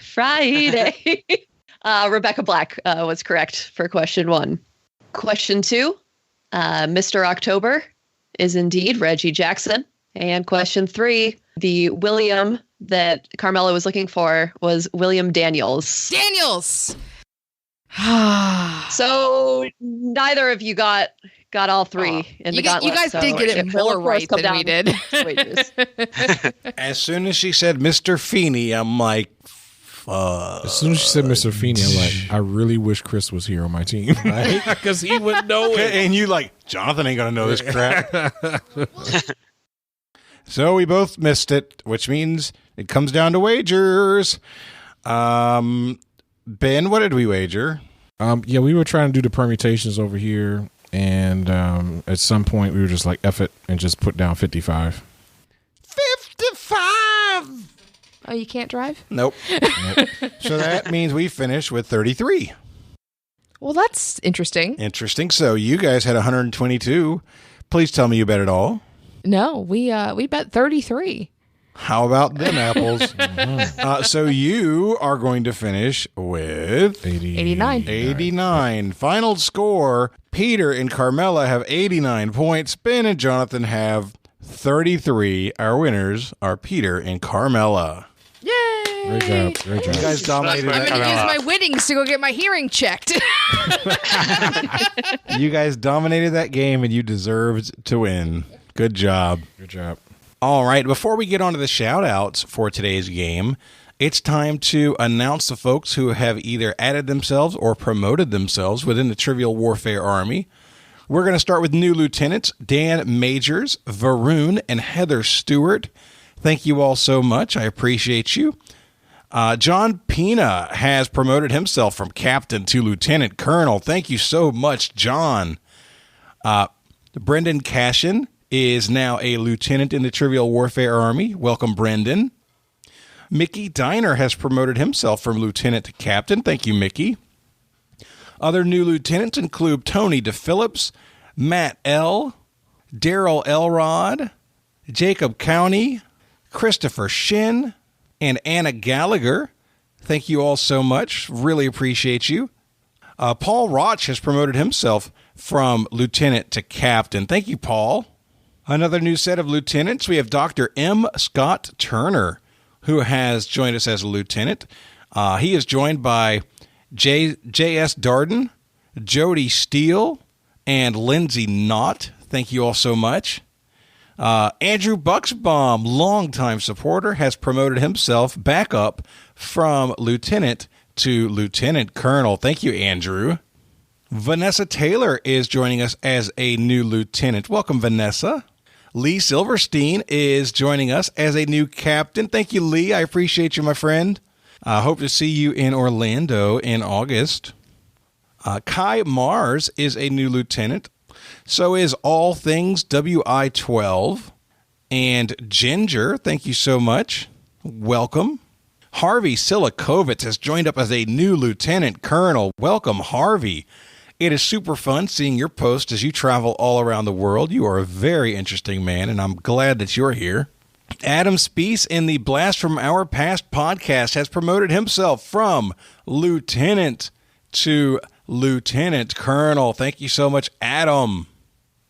Rebecca Black was correct for question 1. Question 2, Mr. October is indeed Reggie Jackson. And question 3, the William that Carmela was looking for was William Daniels. Daniels! So neither of you got all 3 in the gauntlet. You guys did get it more right than we did. As soon as she said Mr. Feeney, I'm like, as soon as she said Mr. Feeney, I'm like, I really wish Chris was here on my team. Right? Because he would know it. And you like, Jonathan ain't going to know this crap. So we both missed it, which means it comes down to wagers. Ben, what did we wager? Yeah, we were trying to do the permutations over here. And at some point, we were just like, F it, and just put down 55. 55! Oh, you can't drive? Nope. So that means we finished with 33. Well, that's interesting. Interesting. So you guys had 122. Please tell me you bet it all. No, we bet 33. How about them apples? So you are going to finish with 89. 89. Final score, Peter and Carmela have 89 points. Ben and Jonathan have 33. Our winners are Peter and Carmela. Yay! Great job. Great job. You guys dominated I'm that. going to use my winnings to go get my hearing checked. You guys dominated that game, and you deserved to win. Good job. Good job. All right, before we get on to the shout-outs for today's game, it's time to announce the folks who have either added themselves or promoted themselves within the Trivial Warfare Army. We're going to start with new lieutenants, Dan Majors, Varun, and Heather Stewart. Thank you all so much. I appreciate you. John Pina has promoted himself from captain to lieutenant colonel. Thank you so much, John. Brendan Cashin is now a lieutenant in the Trivial Warfare Army. Welcome, Brendan. Mickey Diner has promoted himself from lieutenant to captain. Thank you, Mickey. Other new lieutenants include Tony DePhillips, Matt L., Daryl Elrod, Jacob County, Christopher Shin, and Anna Gallagher. Thank you all so much. Really appreciate you. Paul Roch has promoted himself from lieutenant to captain. Thank you, Paul. Another new set of lieutenants. We have Dr. M. Scott Turner, who has joined us as a lieutenant. He is joined by J.S. Darden, Jody Steele, and Lindsay Knott. Thank you all so much. Andrew Bucksbaum, longtime supporter, has promoted himself back up from lieutenant to lieutenant colonel. Thank you, Andrew. Vanessa Taylor is joining us as a new lieutenant. Welcome, Vanessa. Lee Silverstein is joining us as a new captain. Thank you, Lee. I appreciate you, my friend. I hope to see you in Orlando in August. Kai Mars is a new lieutenant. So is All Things WI-12. And Ginger, thank you so much. Welcome. Harvey Silikovitz has joined up as a new lieutenant colonel. Welcome, Harvey. It is super fun seeing your post as you travel all around the world. You are a very interesting man, and I'm glad that you're here. Adam Speece in the Blast from Our Past podcast has promoted himself from lieutenant to lieutenant colonel. Thank you so much, Adam.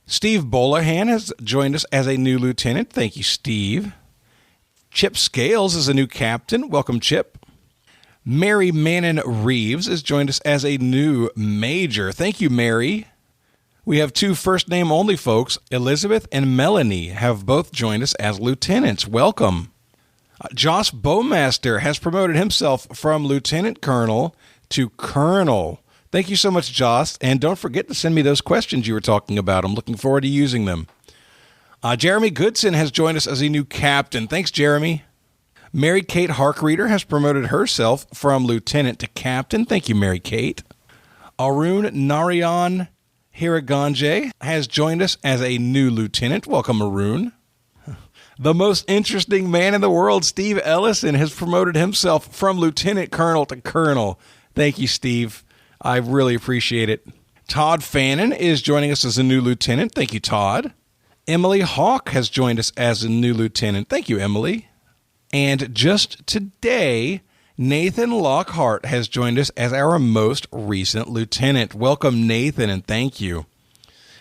Steve Bolahan has joined us as a new lieutenant. Thank you, Steve. Chip Scales is a new captain. Welcome, Chip. Mary Mannon Reeves has joined us as a new major. Thank you, Mary. We have two first-name only folks. Elizabeth and Melanie have both joined us as lieutenants. Welcome. Josh Bowmaster has promoted himself from lieutenant colonel to colonel. Thank you so much, Josh. And don't forget to send me those questions you were talking about. I'm looking forward to using them. Jeremy Goodson has joined us as a new captain. Thanks, Jeremy. Mary Kate Harkreader has promoted herself from lieutenant to captain. Thank you, Mary Kate. Arun Narayan Hiraganje has joined us as a new lieutenant. Welcome, Arun. The most interesting man in the world, Steve Ellison, has promoted himself from lieutenant colonel to colonel. Thank you, Steve. I really appreciate it. Todd Fannin is joining us as a new lieutenant. Thank you, Todd. Emily Hawk has joined us as a new lieutenant. Thank you, Emily. And just today, Nathan Lockhart has joined us as our most recent lieutenant. Welcome, Nathan, and thank you.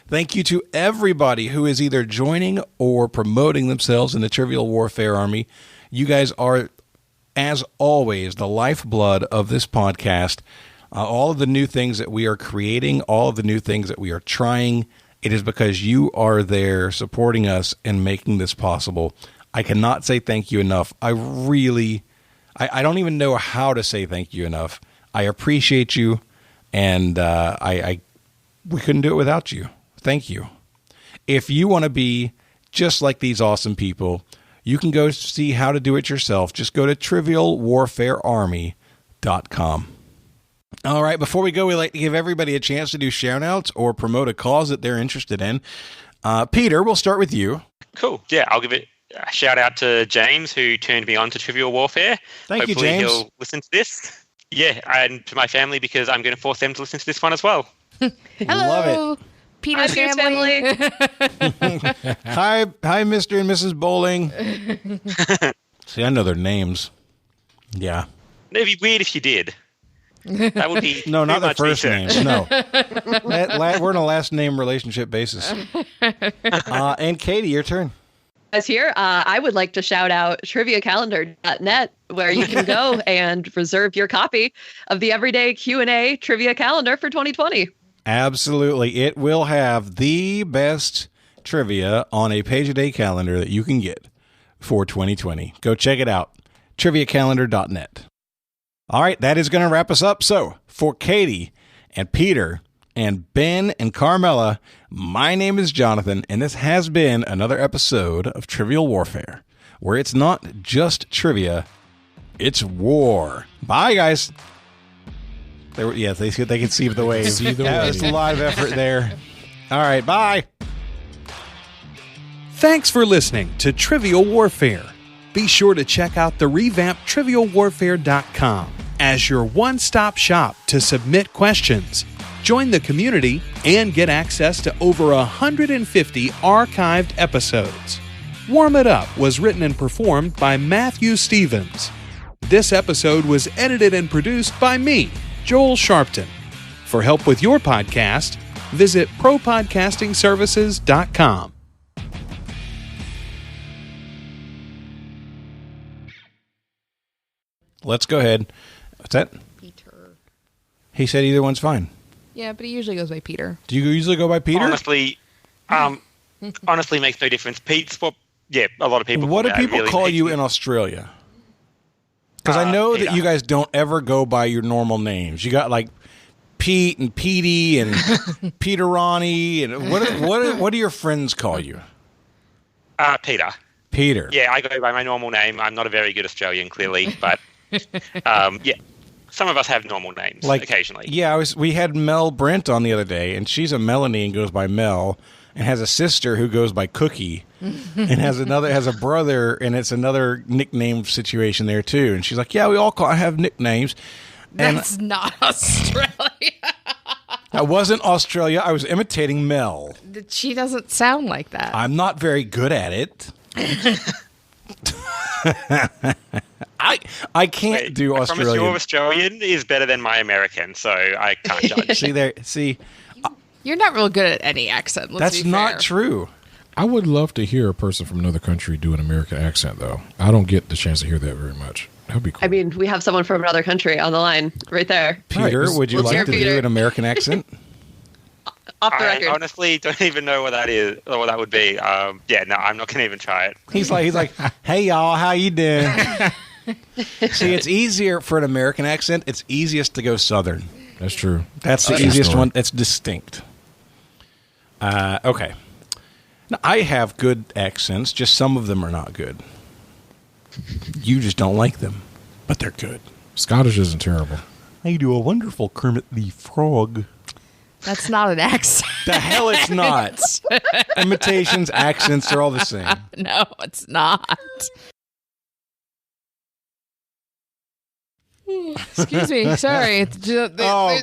Thank you to everybody who is either joining or promoting themselves in the Trivial Warfare Army. You guys are, as always, the lifeblood of this podcast. All of the new things that we are creating, all of the new things that we are trying, it is because you are there supporting us and making this possible. I cannot say thank you enough. I don't even know how to say thank you enough. I appreciate you, and we couldn't do it without you. Thank you. If you want to be just like these awesome people, you can go see how to do it yourself. Just go to trivialwarfarearmy.com. All right, before we go, we like to give everybody a chance to do shout-outs or promote a cause that they're interested in. Peter, we'll start with you. Cool. Yeah, I'll give it a shout-out to James, who turned me on to Trivial Warfare. Thank you, James. Hopefully he'll listen to this. Yeah, and to my family, because I'm going to force them to listen to this one as well. Hello. Love it. Peter's family. Hi, Mr. and Mrs. Bolling. See, I know their names. Yeah. It'd be weird if you did. That would be no, not the first research. names. No, we're on a last name relationship basis. And Katie, your turn. As here, I would like to shout out triviacalendar.net, where you can go and reserve your copy of the Everyday Q&A Trivia Calendar for 2020. Absolutely. It will have the best trivia on a page-a-day calendar that you can get for 2020. Go check it out. triviacalendar.net. All right, that is going to wrap us up. So, for Katie and Peter and Ben and Carmela, my name is Jonathan, and this has been another episode of Trivial Warfare, where it's not just trivia, it's war. Bye, guys. They can see the wave. There's a lot of effort there. All right, bye. Thanks for listening to Trivial Warfare. Be sure to check out the revamped trivialwarfare.com as your one-stop shop to submit questions, join the community, and get access to over 150 archived episodes. Warm It Up was written and performed by Matthew Stevens. This episode was edited and produced by me, Joel Sharpton. For help with your podcast, visit propodcastingservices.com. Let's go ahead. What's that? Peter. He said either one's fine. Yeah, but he usually goes by Peter. Do you usually go by Peter? Honestly, makes no difference. Pete's what? Yeah, a lot of people. What do people really call you in Australia? Because I know Peter. that you guys don't ever go by your normal names. You got like Pete and Petey and Peter Ronnie and what do your friends call you? Peter. Peter. Yeah, I go by my normal name. I'm not a very good Australian, clearly, but yeah, some of us have normal names occasionally. Yeah, we had Mel Brent on the other day, and she's a Melanie and goes by Mel, and has a sister who goes by Cookie, and has a brother, and it's another nickname situation there too. And she's like, "Yeah, we all have nicknames." That's not Australia. I wasn't Australia. I was imitating Mel. She doesn't sound like that. I'm not very good at it. I can't do Australian. I promise your Australian is better than my American, so I can't judge. See, you're not real good at any accent. That's not true. I would love to hear a person from another country do an American accent, though. I don't get the chance to hear that very much. That'd be cool. I mean, we have someone from another country on the line right there. Peter, would you like to do an American accent? Off the record. I honestly don't even know what that is or what that would be. Yeah, no, I'm not going to even try it. He's like, "Hey y'all, how you doing?" See, it's easier for an American accent. It's easiest to go Southern. That's true. That's the easiest one. It's distinct. Okay. Now, I have good accents. Just some of them are not good. You just don't like them, but they're good. Scottish isn't terrible. I do a wonderful Kermit the Frog. That's not an accent. The hell it's not. Imitations, accents, they're all the same. No, it's not. Excuse me. Sorry.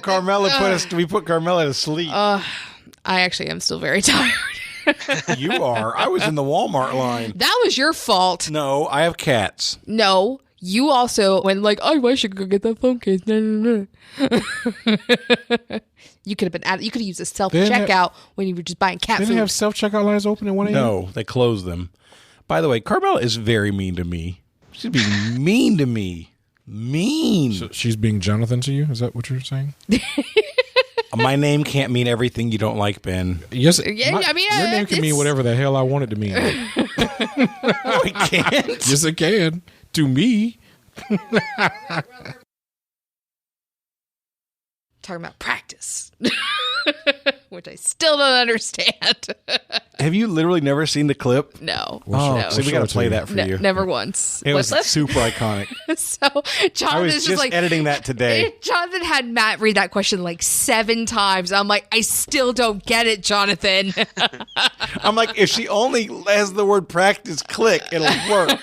Carmela we put Carmela to sleep. I actually am still very tired. You are. I was in the Walmart line. That was your fault. No, I have cats. No, You also went like, I should go get that phone case. No. You could have been you could have used a self checkout when you were just buying cat They food. didn't have self-checkout lines open at 1 a.m.? No, they closed them. By the way, Carmela is very mean to me. She's being mean to me. Mean. So she's being Jonathan to you? Is that what you're saying? My name can't mean everything you don't like, Ben. Yes. Yeah, I mean, your name can mean whatever the hell I want it to mean. No, it can't. Yes, it can. To me. Talking about practice, which I still don't understand. Have you literally never seen the clip? No. Oh, so we got to play that for No, you. never once. It was Let's- super iconic. So Jonathan's I was just just like editing that today. Jonathan had Matt read that question like 7 times. I'm like, I still don't get it, Jonathan. I'm like, if she only has the word practice click, it'll work.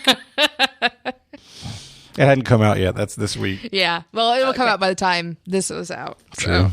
It hadn't come out yet. That's this week. Yeah. Well, it'll come out by the time this was out. True. So.